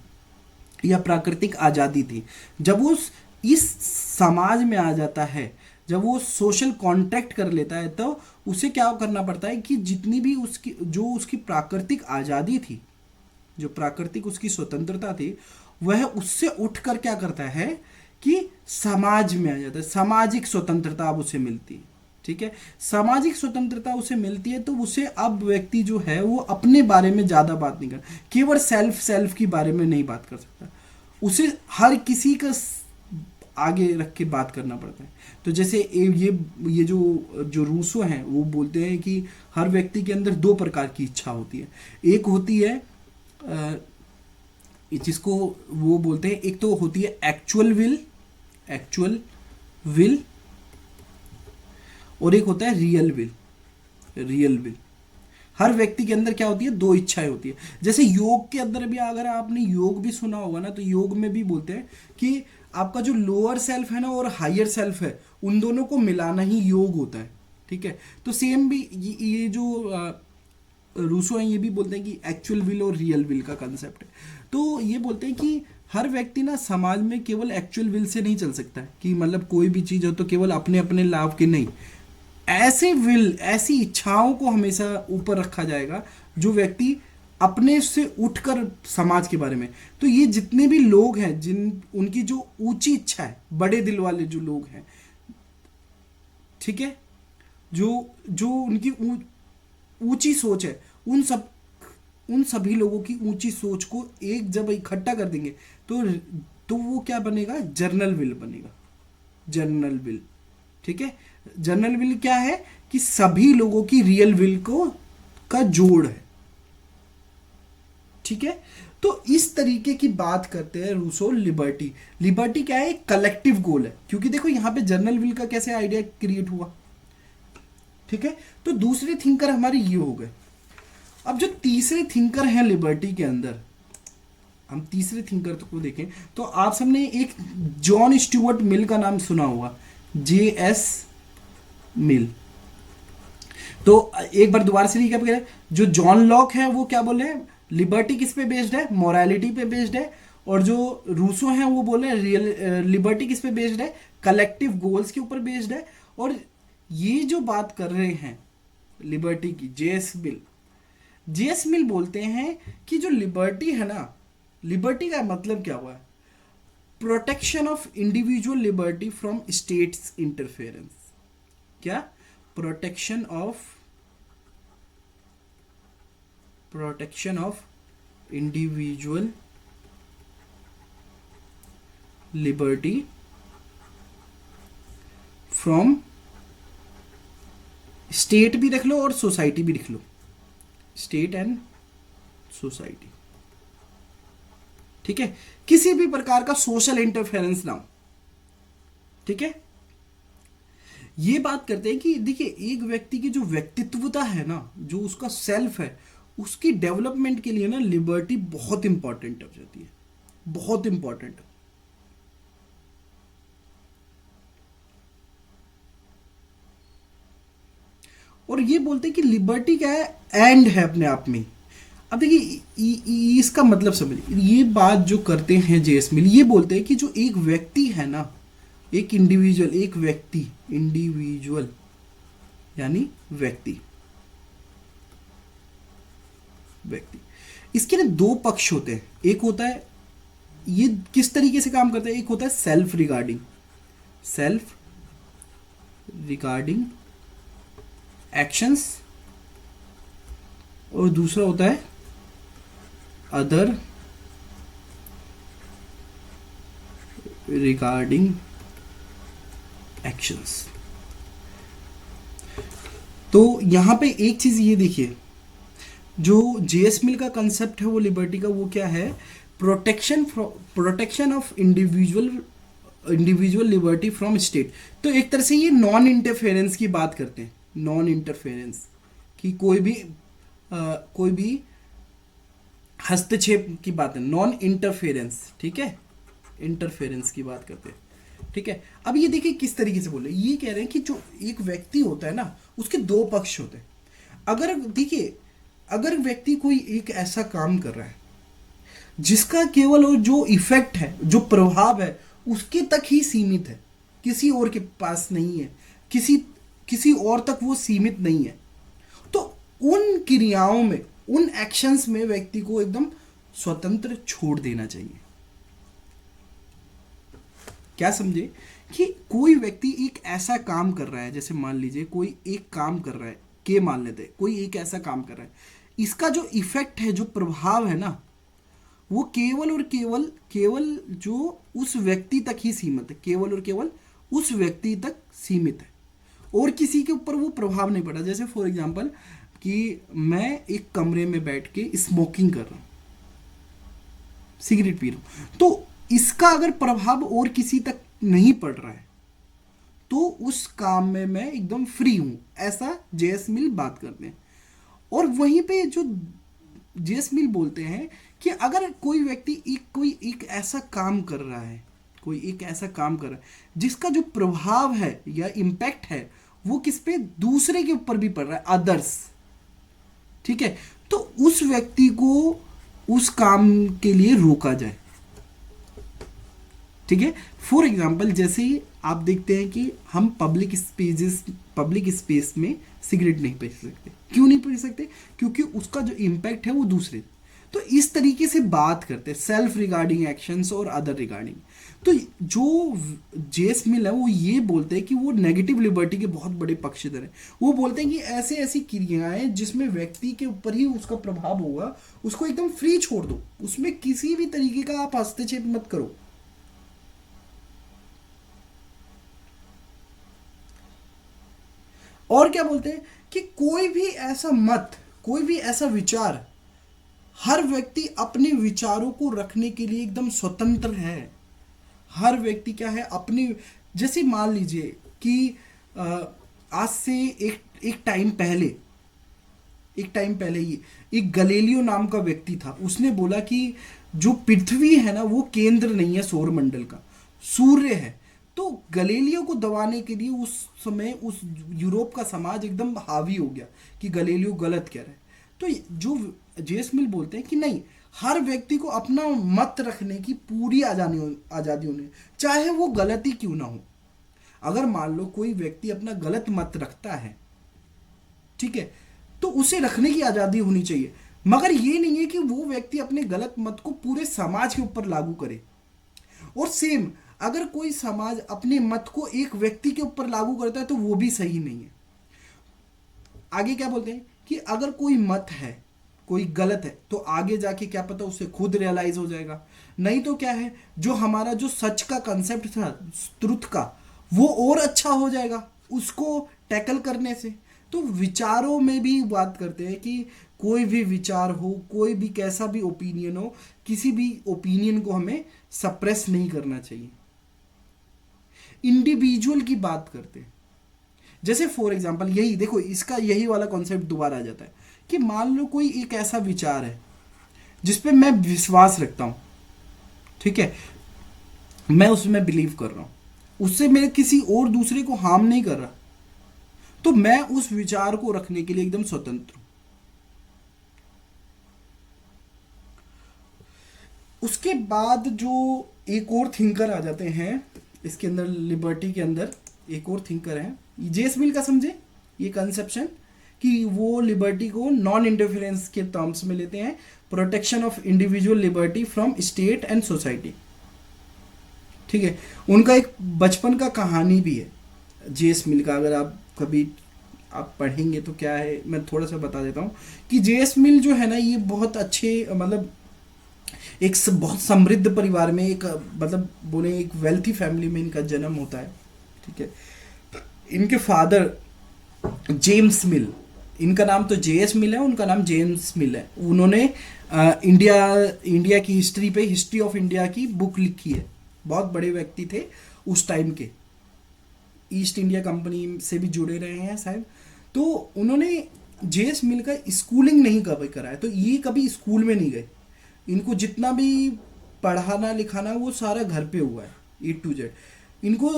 Speaker 1: या प्राकृतिक आज़ादी थी। जब वो इस समाज में आ जाता है, जब वो सोशल कॉन्ट्रैक्ट कर लेता है, तो उसे क्या करना पड़ता है कि जितनी भी उसकी प्राकृतिक आज़ादी थी, जो प्राकृतिक उसकी स्वतंत्रता थी, वह उससे उठकर क्या करता है कि समाज में आ जाता है। सामाजिक स्वतंत्रता अब उसे मिलती है। ठीक है, सामाजिक स्वतंत्रता उसे मिलती है, तो उसे अब व्यक्ति जो है वो अपने बारे में ज़्यादा बात नहीं कर, केवल सेल्फ की बारे में नहीं बात कर सकता, उसे हर किसी का आगे रख के बात करना पड़ता है। तो जैसे ये जो रूसो हैं वो बोलते हैं कि हर व्यक्ति के अंदर दो प्रकार की इच्छा होती है। एक होती है जिसको वो बोलते हैं, एक तो होती है एक्चुअल विल, और एक होता है रियल विल। हर व्यक्ति के अंदर क्या होती है, दो इच्छाएं होती है। जैसे योग के अंदर भी, अगर आपने योग भी सुना होगा ना, तो योग में भी बोलते हैं कि आपका जो लोअर सेल्फ है ना और हायर सेल्फ है, उन दोनों को मिलाना ही योग होता है। ठीक है, तो सेम भी ये जो रूसो हैं ये भी बोलते हैं कि एक्चुअल विल और रियल विल का कंसेप्ट है। तो ये बोलते हैं कि हर व्यक्ति ना समाज में केवल एक्चुअल विल से नहीं चल सकता है, कि मतलब कोई भी चीज़ हो तो केवल अपने अपने लाभ के नहीं, ऐसे विल, ऐसी इच्छाओं को हमेशा ऊपर रखा जाएगा जो व्यक्ति अपने से उठकर समाज के बारे में। तो ये जितने भी लोग हैं, उनकी जो ऊंची इच्छा है, बड़े दिल वाले जो लोग हैं, ठीक है, जो उनकी ऊंची सोच है, उन सभी लोगों की ऊंची सोच को एक जब इकट्ठा कर देंगे तो वो क्या बनेगा, जर्नल विल बनेगा। जर्नल विल, ठीक है, जर्नल विल क्या है कि सभी लोगों की रियल विल का जोड़ है। ठीक है, तो इस तरीके की बात करते हैं रूसो। लिबर्टी क्या है, कलेक्टिव गोल है, क्योंकि देखो यहां पे जर्नल विल का कैसे आइडिया क्रिएट हुआ। ठीक है, तो दूसरे थिंकर हमारे ये हो गए। अब जो तीसरे थिंकर हैं लिबर्टी के अंदर, हम तीसरे थिंकर को देखें तो आप सबने एक जॉन स्टुअर्ट मिल का नाम सुना होगा, JS मिल। तो एक बार दोबारा से रिकैप करें, जो जॉन लॉक है वो क्या बोल रहे हैं, लिबर्टी किस पे बेस्ड है, मोरालिटी पे बेस्ड है। और जो रूसो हैं वो बोल रहे हैं लिबर्टी किस पे बेस्ड है, कलेक्टिव गोल्स के ऊपर बेस्ड है। और ये जो बात कर रहे हैं लिबर्टी की, जेएस मिल बोलते हैं कि जो लिबर्टी है ना, लिबर्टी का मतलब क्या हुआ है, protection of individual liberty from state's interference. क्या, protection of protection of individual liberty from, state भी रख लो और सोसाइटी भी लिख लो, स्टेट एंड सोसाइटी, ठीक है, किसी भी प्रकार का सोशल इंटरफेरेंस ना हो, ठीक है। ये बात करते हैं कि देखिए एक व्यक्ति की जो व्यक्तित्वता है ना, जो उसका सेल्फ है, उसकी डेवलपमेंट के लिए ना लिबर्टी बहुत इंपॉर्टेंट हो जाती है, बहुत इंपॉर्टेंट। और ये बोलते हैं कि लिबर्टी क्या है, एंड है अपने आप में। अब देखिए इसका मतलब समझिए, ये बात जो करते हैं जेएस मिल, ये बोलते हैं कि जो एक व्यक्ति है ना, एक इंडिविजुअल, एक व्यक्ति, इंडिविजुअल यानी व्यक्ति, व्यक्ति, इसके ना दो पक्ष होते हैं। एक होता है, ये किस तरीके से काम करता है, एक होता है self regarding, self regarding actions, और दूसरा होता है अदर रिगार्डिंग एक्शंस। तो यहां पे एक चीज ये देखिए, जो जेएस मिल का कंसेप्ट है वो लिबर्टी का, वो क्या है, protection of individual liberty from state. तो एक तरह से ये नॉन इंटरफेरेंस की बात करते हैं, नॉन इंटरफेरेंस, कि कोई भी हस्तक्षेप की बात है, नॉन इंटरफेरेंस, ठीक है, इंटरफेरेंस की बात करते हैं, ठीक है। अब ये देखिए किस तरीके से बोले, ये कह रहे हैं कि जो एक व्यक्ति होता है ना, उसके दो पक्ष होते हैं। अगर देखिए, अगर व्यक्ति कोई एक ऐसा काम कर रहा है जिसका केवल और जो इफेक्ट है, जो प्रभाव है, उसके तक ही सीमित है, किसी और के पास नहीं है, किसी और तक वो सीमित नहीं है, तो उन क्रियाओं में, उन एक्शंस में व्यक्ति को एकदम स्वतंत्र छोड़ देना चाहिए। क्या समझे, कि कोई व्यक्ति एक ऐसा काम कर रहा है, जैसे मान लीजिए कोई एक काम कर रहा है, के मान लेते हैं, कोई एक ऐसा काम कर रहा है, इसका जो इफेक्ट है, जो प्रभाव है ना, वो केवल और केवल जो उस व्यक्ति तक ही सीमित है, केवल और केवल उस व्यक्ति तक सीमित है, और किसी के ऊपर वो प्रभाव नहीं पड़ा। जैसे फॉर एग्जांपल कि मैं एक कमरे में बैठ के स्मोकिंग कर रहा हूं, सिगरेट पी रहा हूं, तो इसका अगर प्रभाव और किसी तक नहीं पड़ रहा है, तो उस काम में मैं एकदम फ्री हूं, ऐसा जेएस मिल बात करते हैं। और वहीं पे जो जेएस मिल बोलते हैं कि अगर कोई व्यक्ति कोई एक ऐसा काम कर रहा है, कोई एक ऐसा काम कर रहा है जिसका जो प्रभाव है या इम्पैक्ट है वो किस पे, दूसरे के ऊपर भी पड़ रहा है, अदर्स, ठीक है, तो उस व्यक्ति को उस काम के लिए रोका जाए, ठीक है। फॉर एग्जाम्पल जैसे आप देखते हैं कि हम पब्लिक स्पेस में सिगरेट नहीं पी सकते। क्यों नहीं पी सकते, क्योंकि उसका जो इम्पैक्ट है वो दूसरे, तो इस तरीके से बात करते हैं, सेल्फ रिगार्डिंग एक्शंस और अदर रिगार्डिंग। तो जो जेएस मिल है वो ये बोलते हैं कि वो नेगेटिव लिबर्टी के बहुत बड़े पक्षधर हैं। वो बोलते हैं कि ऐसे ऐसी क्रियाएं जिसमें व्यक्ति के ऊपर ही उसका प्रभाव होगा, उसको एकदम फ्री छोड़ दो, उसमें किसी भी तरीके का आप हस्तक्षेप मत करो। और क्या बोलते हैं कि कोई भी ऐसा मत, कोई भी ऐसा विचार, हर व्यक्ति अपने विचारों को रखने के लिए एकदम स्वतंत्र है। हर व्यक्ति क्या है, अपने, जैसे मान लीजिए कि आज से एक टाइम पहले ही एक गैलीलियो नाम का व्यक्ति था, उसने बोला कि जो पृथ्वी है ना वो केंद्र नहीं है सौरमंडल का, सूर्य है। तो गैलीलियो को दबाने के लिए उस समय उस यूरोप का समाज एकदम हावी हो गया कि गैलीलियो गलत कह रहा है। तो जो जेएस मिल बोलते हैं कि नहीं, हर व्यक्ति को अपना मत रखने की पूरी आज़ादी होनी, चाहे वो गलती क्यों ना हो। अगर मान लो कोई व्यक्ति अपना गलत मत रखता है, ठीक है, तो उसे रखने की आज़ादी होनी चाहिए, मगर ये नहीं है कि वो व्यक्ति अपने गलत मत को पूरे समाज के ऊपर लागू करे। और सेम अगर कोई समाज अपने मत को एक व्यक्ति के ऊपर लागू करता है तो वो भी सही नहीं है। आगे क्या बोलते हैं कि अगर कोई मत है, कोई गलत है तो आगे जाके क्या पता उसे खुद रियलाइज हो जाएगा। नहीं तो क्या है, जो हमारा जो सच का कंसेप्ट था, ट्रुथ का, वो और अच्छा हो जाएगा उसको टैकल करने से। तो विचारों में भी बात करते हैं कि कोई भी विचार हो, कोई भी कैसा भी ओपिनियन हो, किसी भी ओपिनियन को हमें सप्रेस नहीं करना चाहिए। इंडिविजुअल की बात करते हैं, जैसे फॉर एग्जांपल यही देखो, इसका यही वाला कॉन्सेप्ट दोबारा आ जाता है कि मान लो कोई एक ऐसा विचार है जिसपे मैं विश्वास रखता हूं, ठीक है, मैं उसमें बिलीव कर रहा हूं, उससे मैं किसी और दूसरे को हार्म नहीं कर रहा, तो मैं उस विचार को रखने के लिए एकदम स्वतंत्र हूं। उसके बाद जो एक और थिंकर आ जाते हैं इसके अंदर, लिबर्टी के अंदर एक और थिंकर है जेस मिल का, समझे ये कंसेप्शन कि वो लिबर्टी को नॉन इंटरफेरेंस के टर्म्स में लेते हैं, protection of individual liberty from state and society. ठीक है, उनका एक बचपन का कहानी भी है जेस मिल का, अगर आप कभी आप पढ़ेंगे तो क्या है, मैं थोड़ा सा बता देता हूँ कि जेस मिल जो है ना, ये बहुत अच्छे मतलब एक बहुत समृद्ध परिवार में, एक मतलब बोले एक वेल्थी फैमिली में इनका जन्म होता है। ठीक है, इनके फादर जेम्स मिल, इनका नाम तो जेएस मिल है, उनका नाम जेम्स मिल है। उन्होंने इंडिया की हिस्ट्री पे, हिस्ट्री ऑफ इंडिया की बुक लिखी है। बहुत बड़े व्यक्ति थे उस टाइम के, ईस्ट इंडिया कंपनी से भी जुड़े रहे हैं शायद। तो उन्होंने जेएस मिल का स्कूलिंग नहीं कभी कराया, तो ये कभी स्कूल में नहीं गए। इनको जितना भी पढ़ाना लिखाना वो सारा घर पे हुआ है, A to Z। इनको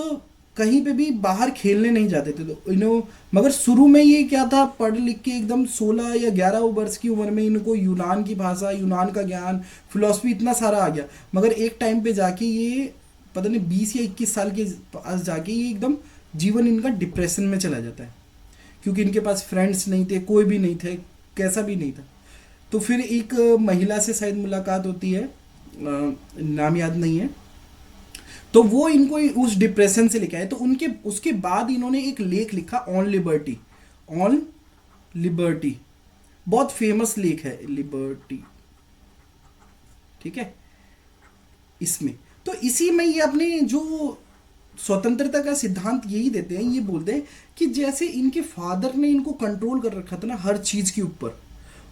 Speaker 1: कहीं पे भी बाहर खेलने नहीं जाते थे, तो इन्हों मगर शुरू में ये क्या था, पढ़ लिख के एकदम 16 या 11 वर्ष की उम्र में इनको यूनान की भाषा, यूनान का ज्ञान, फिलॉसफी इतना सारा आ गया। मगर एक टाइम पे जाके ये पता नहीं 20 या 21 साल के पास जाके ये एकदम जीवन इनका डिप्रेशन में चला जाता है, क्योंकि इनके पास फ्रेंड्स नहीं थे, कोई भी नहीं थे, कैसा भी नहीं था। तो फिर एक महिला से शायद मुलाकात होती है, नाम याद नहीं है, तो वो इनको उस डिप्रेशन से लेके आए। तो उनके उसके बाद इन्होंने एक लेख लिखा ऑन लिबर्टी, ऑन लिबर्टी, बहुत फेमस लेख है लिबर्टी। ठीक है, इसमें तो इसी में ये अपने जो स्वतंत्रता का सिद्धांत यही देते हैं, ये बोलते हैं कि जैसे इनके फादर ने इनको कंट्रोल कर रखा था ना हर चीज के ऊपर,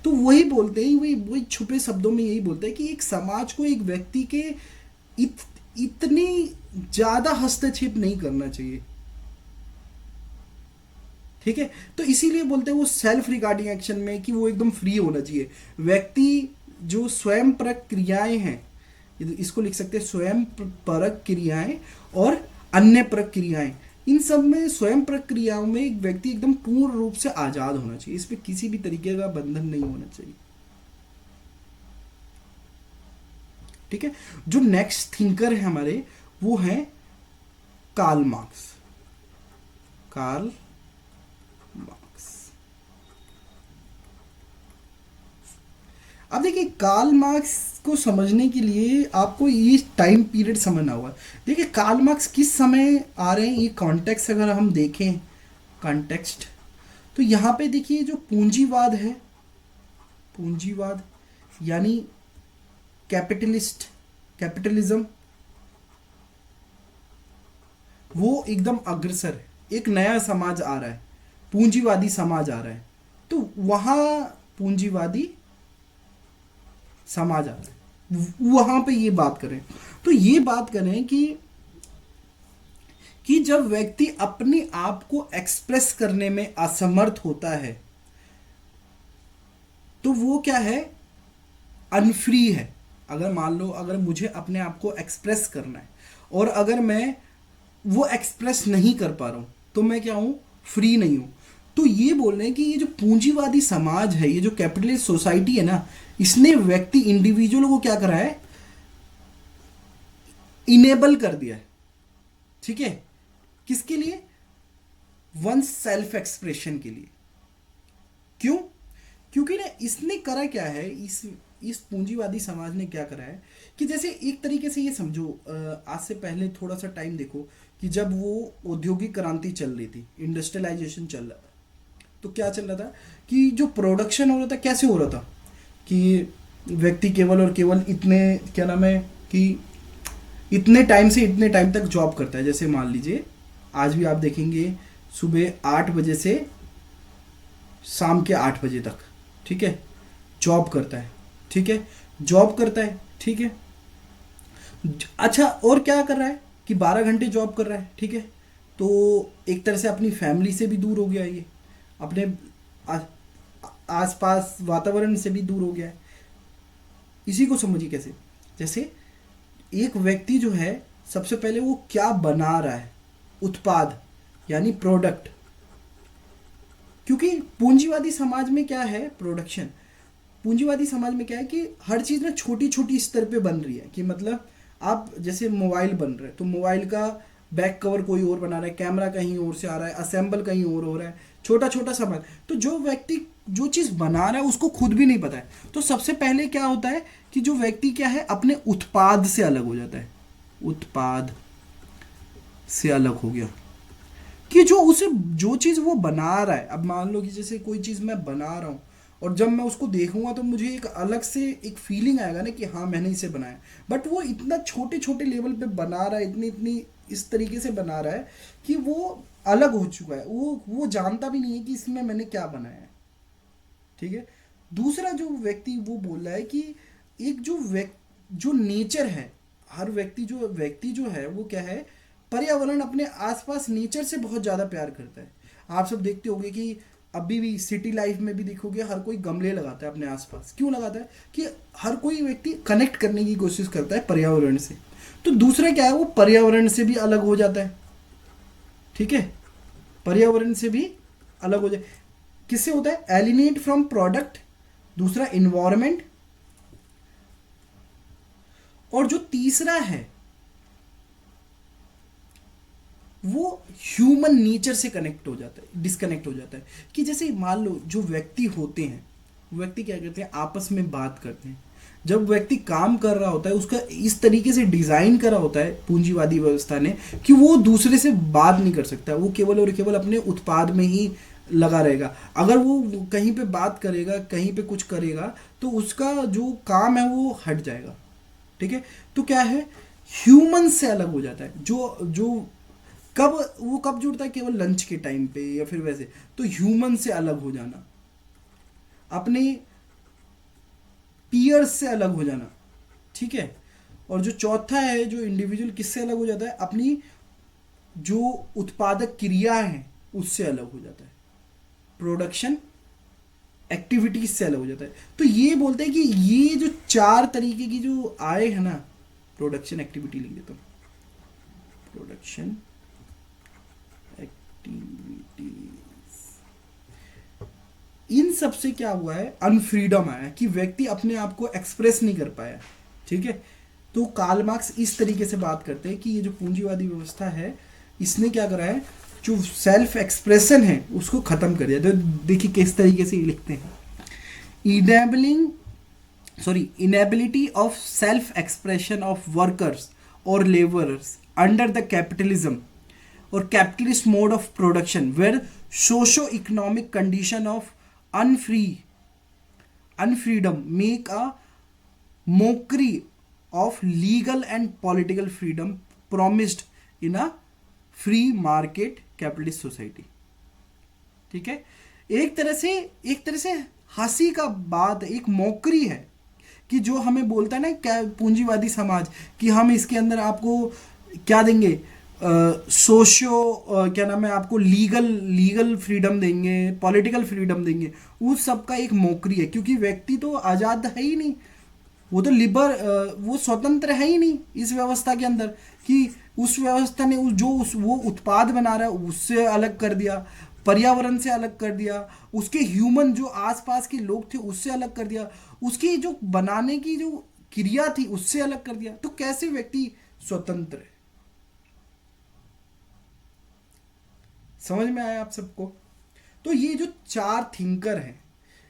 Speaker 1: तो वही बोलते हैं, वही छुपे शब्दों में यही बोलते हैं कि एक समाज को एक व्यक्ति के इतनी ज्यादा हस्तक्षेप नहीं करना चाहिए। ठीक है, तो इसीलिए बोलते हैं वो सेल्फ रिगार्डिंग एक्शन में कि वो एकदम फ्री होना चाहिए। व्यक्ति जो स्वयं परक क्रियाएं हैं, इसको लिख सकते हैं स्वयं परक क्रियाएं और अन्य परक क्रियाएं, इन सब में स्वयं प्रक्रियाओं में एक व्यक्ति एकदम पूर्ण रूप से आजाद होना चाहिए, इस पे किसी भी तरीके का बंधन नहीं होना चाहिए। ठीक है, जो नेक्स्ट थिंकर है हमारे वो है कार्ल मार्क्स। कार्ल मार्क्स, अब देखिए कार्ल मार्क्स को समझने के लिए आपको ये टाइम पीरियड समझना होगा। देखिए कार्ल मार्क्स किस समय आ रहे हैं, ये कॉन्टेक्स्ट अगर हम देखें, कॉन्टेक्स्ट, तो यहाँ पे देखिए जो पूंजीवाद है, पूंजीवाद यानी कैपिटलिज्म, वो एकदम अग्रसर है, एक नया समाज आ रहा है, पूंजीवादी समाज आ रहा है, तो वहां पूंजीवादी समाज आ रहा है, वहां पे ये बात करें। तो ये बात करें कि जब व्यक्ति अपने आप को एक्सप्रेस करने में असमर्थ होता है तो वो क्या है, अनफ्री है। अगर मान लो अगर मुझे अपने आप को एक्सप्रेस करना है और अगर मैं वो एक्सप्रेस नहीं कर पा रहा हूं तो मैं क्या हूं, फ्री नहीं हूं। तो ये बोल रहे हैं कि ये जो पूंजीवादी समाज है, ये जो कैपिटलिस्ट सोसाइटी है ना, इसने व्यक्ति इंडिविजुअल को क्या करा है, इनेबल कर दिया है। ठीक है, किसके लिए, वन सेल्फ एक्सप्रेशन के लिए। क्यों, क्योंकि ना इसने करा क्या है, इस पूंजीवादी समाज ने क्या करा है कि जैसे एक तरीके से ये समझो, आज से पहले थोड़ा सा टाइम देखो कि जब वो औद्योगिक क्रांति चल रही थी, इंडस्ट्रियलाइजेशन चल रहा था, तो क्या चल रहा था कि जो प्रोडक्शन हो रहा था कैसे हो रहा था, कि व्यक्ति केवल और केवल इतने, क्या नाम है, कि इतने टाइम से इतने टाइम तक जॉब करता है। जैसे मान लीजिए आज भी आप देखेंगे सुबह 8 बजे से शाम के 8 बजे तक, ठीक है, जॉब करता है, ठीक है, जॉब करता है, ठीक है। अच्छा, और क्या कर रहा है कि 12 घंटे जॉब कर रहा है, ठीक है। तो एक तरह से अपनी फैमिली से भी दूर हो गया ये, अपने आ- आसपास वातावरण से भी दूर हो गया है। इसी को समझिए कैसे, जैसे एक व्यक्ति जो है सबसे पहले वो क्या बना रहा है, उत्पाद यानी प्रोडक्ट। क्योंकि पूंजीवादी समाज में क्या है, प्रोडक्शन। पूंजीवादी समाज में क्या है कि हर चीज़ ना छोटी छोटी स्तर पे बन रही है। कि मतलब आप जैसे मोबाइल बन रहा है तो मोबाइल का बैक कवर कोई और बना रहा है, कैमरा कहीं और से आ रहा है, असेंबल कहीं और हो रहा है, छोटा छोटा सामान। तो जो व्यक्ति जो चीज़ बना रहा है उसको खुद भी नहीं पता है। तो सबसे पहले क्या होता है कि जो व्यक्ति क्या है अपने उत्पाद से अलग हो जाता है, उत्पाद से अलग हो गया। कि जो उसे जो चीज़ वो बना रहा है, अब मान लो कि जैसे कोई चीज़ मैं बना रहा हूँ और जब मैं उसको देखूंगा तो मुझे एक अलग से एक फीलिंग आएगा ना कि हाँ मैंने इसे बनाया। बट वो इतना छोटे छोटे लेवल पे बना रहा है, इतनी इतनी इस तरीके से बना रहा है कि वो अलग हो चुका है। वो जानता भी नहीं है कि इसमें मैंने क्या बनाया है, ठीक है। दूसरा जो व्यक्ति वो बोल रहा है कि एक जो नेचर है, हर व्यक्ति जो है वो क्या है, पर्यावरण अपने आसपास नेचर से बहुत ज़्यादा प्यार करता है। आप सब देखते होंगे कि अभी भी सिटी लाइफ में भी देखोगे हर कोई गमले लगाता है अपने आसपास। क्यों लगाता है कि हर कोई व्यक्ति कनेक्ट करने की कोशिश करता है पर्यावरण से। तो दूसरा क्या है, वो पर्यावरण से भी अलग हो जाता है, ठीक है, पर्यावरण से भी अलग हो जाए। किससे होता है, एलिनेट फ्रॉम प्रोडक्ट, दूसरा इन्वायरमेंट, और जो तीसरा है वो ह्यूमन नेचर से कनेक्ट हो जाता है, डिस्कनेक्ट हो जाता है। कि जैसे मान लो जो व्यक्ति होते हैं, व्यक्ति क्या करते हैं, आपस में बात करते हैं। जब व्यक्ति काम कर रहा होता है उसका इस तरीके से डिजाइन करा होता है पूंजीवादी व्यवस्था ने कि वो दूसरे से बात नहीं कर सकता, वो केवल और केवल अपने उत्पाद में ही लगा रहेगा। अगर वो कहीं पे बात करेगा, कहीं पे कुछ करेगा तो उसका जो काम है वो हट जाएगा, ठीक है। तो क्या है, ह्यूमन से अलग हो जाता है। जो जो कब जुड़ता है, केवल लंच के टाइम पे या फिर वैसे। तो ह्यूमन से अलग हो जाना, अपने पीयर्स से अलग हो जाना, ठीक है। और जो चौथा है, जो इंडिविजुअल किससे अलग हो जाता है, अपनी जो उत्पादक क्रिया है उससे अलग हो जाता है, प्रोडक्शन एक्टिविटीज से अलग हो जाता है। तो ये बोलते हैं कि ये जो चार तरीके की जो आए हैं ना, प्रोडक्शन एक्टिविटी लिख देता हूँ, प्रोडक्शन एक्टिविटी, इन सब से क्या हुआ है, अनफ्रीडम आया कि व्यक्ति अपने आप को एक्सप्रेस नहीं कर पाया, ठीक है। तो कार्ल मार्क्स इस तरीके से बात करते हैं कि ये जो पूंजीवादी व्यवस्था है इसने क्या करा है, जो सेल्फ एक्सप्रेशन है उसको खत्म कर दिया। तो देखिए किस तरीके से ये लिखते हैं, enabling inability of self expression of workers or laborers under the capitalism or capitalist mode of production where socio-economic condition of unfreedom make a mockery of legal and political freedom promised in a free market capitalist society, ठीक है। एक तरह से हंसी का बात, एक मौकरी है कि जो हमें बोलता है ना क्या पूंजीवादी समाज, कि हम इसके अंदर आपको क्या देंगे, सोशियो क्या नाम है, आपको लीगल लीगल फ्रीडम देंगे, पॉलिटिकल फ्रीडम देंगे। उस सब का एक मौकरी है, क्योंकि व्यक्ति तो आज़ाद है ही नहीं, वो तो वो स्वतंत्र है ही नहीं इस व्यवस्था के अंदर। कि उस व्यवस्था ने वो उत्पाद बना रहा है उससे अलग कर दिया, पर्यावरण से अलग कर दिया, उसके ह्यूमन जो आसपास के लोग थे उससे अलग कर दिया, उसकी जो बनाने की जो क्रिया थी उससे अलग कर दिया। तो कैसे व्यक्ति स्वतंत्र है, समझ में आया आप सबको। तो ये जो चार थिंकर हैं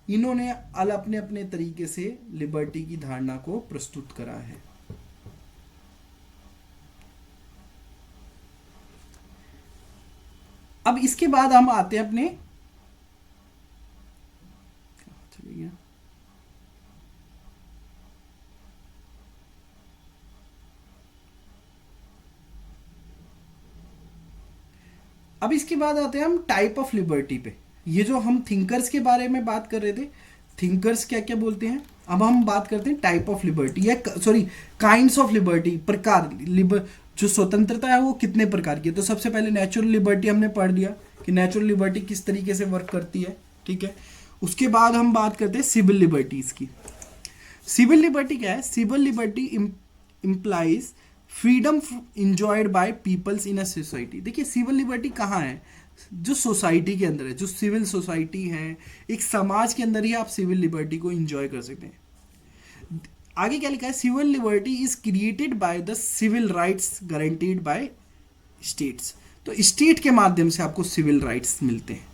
Speaker 1: इन्होंने अपने अपने तरीके से लिबर्टी की धारणा को प्रस्तुत करा है। अब इसके बाद हम आते हैं अपने, चलिए अब इसके बाद आते हैं हम टाइप ऑफ लिबर्टी पे। ये जो हम थिंकर्स के बारे में बात कर रहे थे, थिंकर्स क्या क्या बोलते हैं, अब हम बात करते हैं टाइप ऑफ लिबर्टी या सॉरी काइंड्स ऑफ लिबर्टी, प्रकार जो स्वतंत्रता है वो कितने प्रकार की है। तो सबसे पहले नेचुरल लिबर्टी हमने पढ़ लिया कि नेचुरल लिबर्टी किस तरीके से वर्क करती है, ठीक है। उसके बाद हम बात करते हैं सिविल लिबर्टीज की। सिविल लिबर्टी क्या है? Civil liberty implies freedom enjoyed by peoples in a society. देखिए सिविल लिबर्टी कहाँ है? जो सोसाइटी के अंदर है, जो सिविल सोसाइटी है, एक समाज के अंदर ही आप सिविल लिबर्टी को इंजॉय कर सकते हैं। आगे क्या लिखा है? Civil liberty is created by the civil rights guaranteed by states. तो स्टेट के माध्यम से आपको सिविल राइट्स मिलते हैं।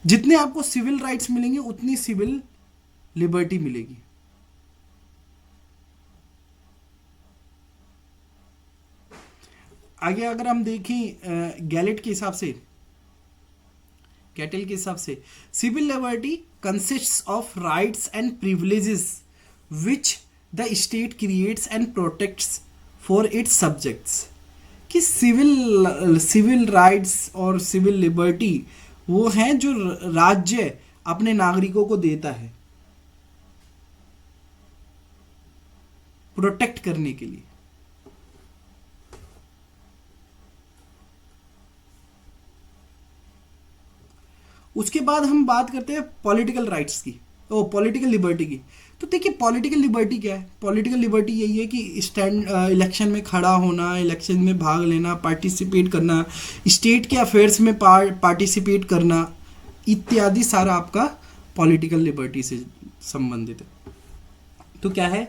Speaker 1: जितने आपको सिविल राइट्स मिलेंगे उतनी सिविल लिबर्टी मिलेगी। आगे अगर हम देखें गैलेट के हिसाब से, कैटल के हिसाब से, civil liberty consists of rights and privileges which the state creates and protects for its subjects. कि सिविल राइट्स और सिविल लिबर्टी वो हैं जो राज्य अपने नागरिकों को देता है प्रोटेक्ट करने के लिए। उसके बाद हम बात करते हैं पॉलिटिकल राइट्स की, पॉलिटिकल लिबर्टी की। तो देखिए पॉलिटिकल लिबर्टी क्या है? पॉलिटिकल लिबर्टी यही है कि इलेक्शन में खड़ा होना, इलेक्शन में भाग लेना, पार्टिसिपेट करना, स्टेट के अफेयर्स में पार्टिसिपेट करना, इत्यादि सारा आपका पॉलिटिकल लिबर्टी से संबंधित है। तो क्या है?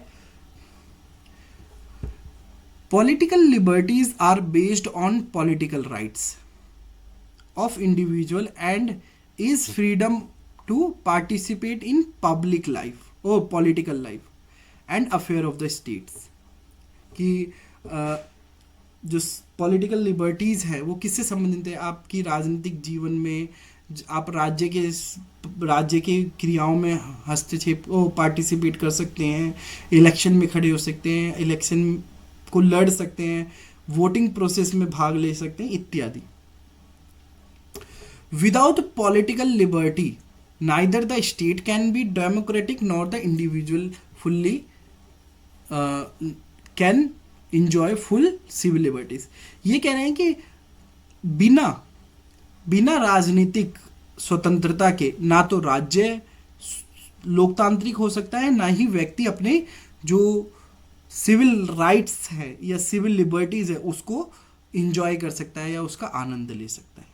Speaker 1: Political liberties are based on political rights of individual and is freedom to participate in public life or political life and affair of the states। कि जो पॉलिटिकल लिबर्टीज़ है वो किससे संबंधित है? आपकी राजनीतिक जीवन में आप राज्य के क्रियाओं में हस्तक्षेप पार्टिसिपेट कर सकते हैं, इलेक्शन में खड़े हो सकते हैं, इलेक्शन को लड़ सकते हैं, वोटिंग प्रोसेस में भाग ले सकते हैं इत्यादि। Without political liberty, neither the state can be democratic nor the individual fully can enjoy full civil liberties। ये कह रहे हैं कि बिना राजनीतिक स्वतंत्रता के ना तो राज्य लोकतांत्रिक हो सकता है, ना ही व्यक्ति अपने जो सिविल राइट्स है या सिविल लिबर्टीज है उसको इंजॉय कर सकता है या उसका आनंद ले सकता है।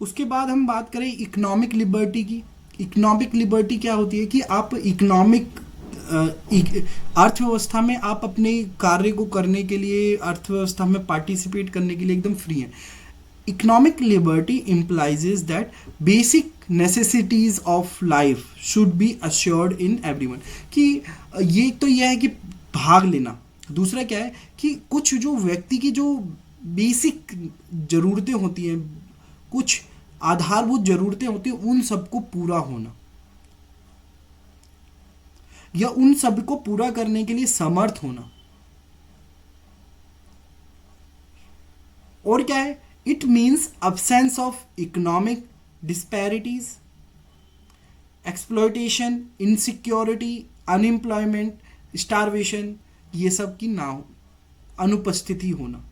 Speaker 1: उसके बाद हम बात करें इकोनॉमिक लिबर्टी की। इकोनॉमिक लिबर्टी क्या होती है? कि आप इकोनॉमिक अर्थव्यवस्था में आप अपने कार्य को करने के लिए, अर्थव्यवस्था में पार्टिसिपेट करने के लिए एकदम फ्री हैं। Economic liberty implies that basic necessities of life should be assured in everyone. कि ये तो यह है कि भाग लेना। दूसरा क्या है कि कुछ जो व्यक्ति की जो बेसिक ज़रूरतें होती हैं, कुछ आधारभूत ज़रूरतें होती हैं, उन सबको पूरा होना या उन सब को पूरा करने के लिए समर्थ होना। और क्या है? It means absence of economic disparities, exploitation, insecurity, unemployment, starvation, ये सब की ना हो, अनुपस्थिति होना।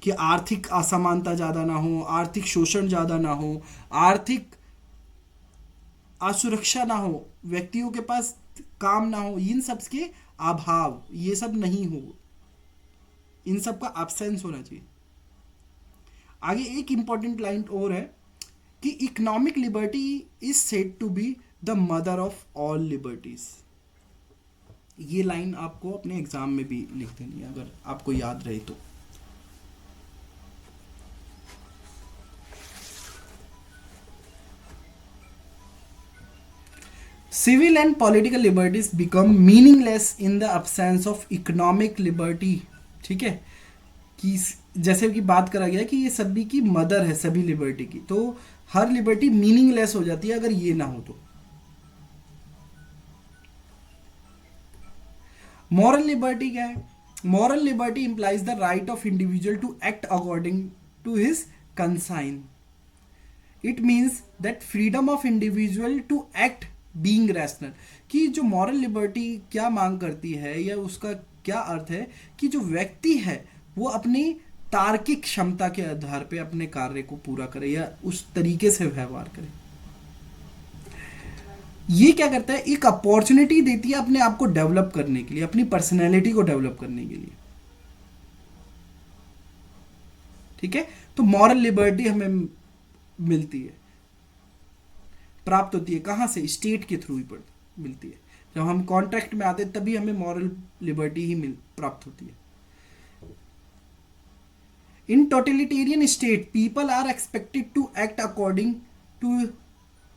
Speaker 1: कि आर्थिक असमानता ज़्यादा ना हो, आर्थिक शोषण ज़्यादा ना हो, आर्थिक असुरक्षा ना हो, व्यक्तियों के पास काम ना हो, इन सब के अभाव, ये सब नहीं हो, इन सब का एब्सेंस होना चाहिए। आगे एक इंपॉर्टेंट लाइन और है कि economic liberty is said to be the mother of all liberties. ये लाइन आपको अपने एग्जाम में भी लिख देनी है अगर आपको याद रहे तो। Civil and political liberties become meaningless in the absence of economic liberty ठीक है, कि जैसे कि बात करा गया कि ये सभी की मदर है, सभी लिबर्टी की, तो हर लिबर्टी मीनिंगलेस हो जाती है अगर ये ना हो तो। मॉरल लिबर्टी क्या है? Moral liberty implies the right of individual to act according to his conscience. It means that freedom of individual to act being rational. कि जो मॉरल लिबर्टी क्या मांग करती है या उसका क्या अर्थ है कि जो व्यक्ति है वो अपनी तार्किक क्षमता के आधार पे अपने कार्य को पूरा करे या उस तरीके से व्यवहार करे। ये क्या करता है, एक अपॉर्चुनिटी देती है अपने आप को डेवलप करने के लिए, अपनी पर्सनैलिटी को डेवलप करने के लिए। ठीक है, तो मॉरल लिबर्टी हमें मिलती है, प्राप्त होती है कहाँ से? स्टेट के थ्रू ही मिलती है। जब हम कॉन्ट्रैक्ट में आते हैं तभी हमें मॉरल लिबर्टी ही मिल प्राप्त होती है। In totalitarian state people are expected to act according to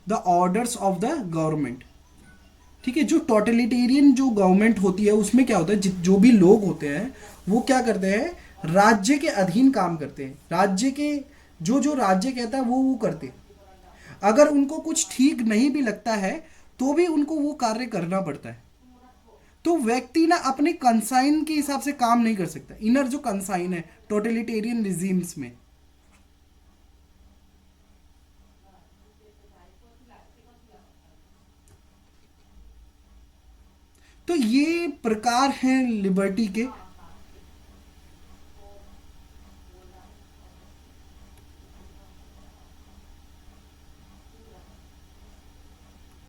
Speaker 1: the orders of the government. ठीक है, जो टोटलिटेरियन जो गवर्नमेंट होती है उसमें क्या होता है, जो भी लोग होते हैं वो क्या करते हैं, राज्य के अधीन काम करते हैं, राज्य के जो जो राज्य कहता है वो करते हैं। अगर उनको कुछ ठीक नहीं भी लगता है तो भी उनको वो कार्य करना पड़ता है। तो व्यक्ति ना अपने कंसाइन के हिसाब से काम नहीं कर सकता। इनर जो कंसाइन है टोटलिटेरियन रिजीम्स में, तो ये प्रकार हैं लिबर्टी के।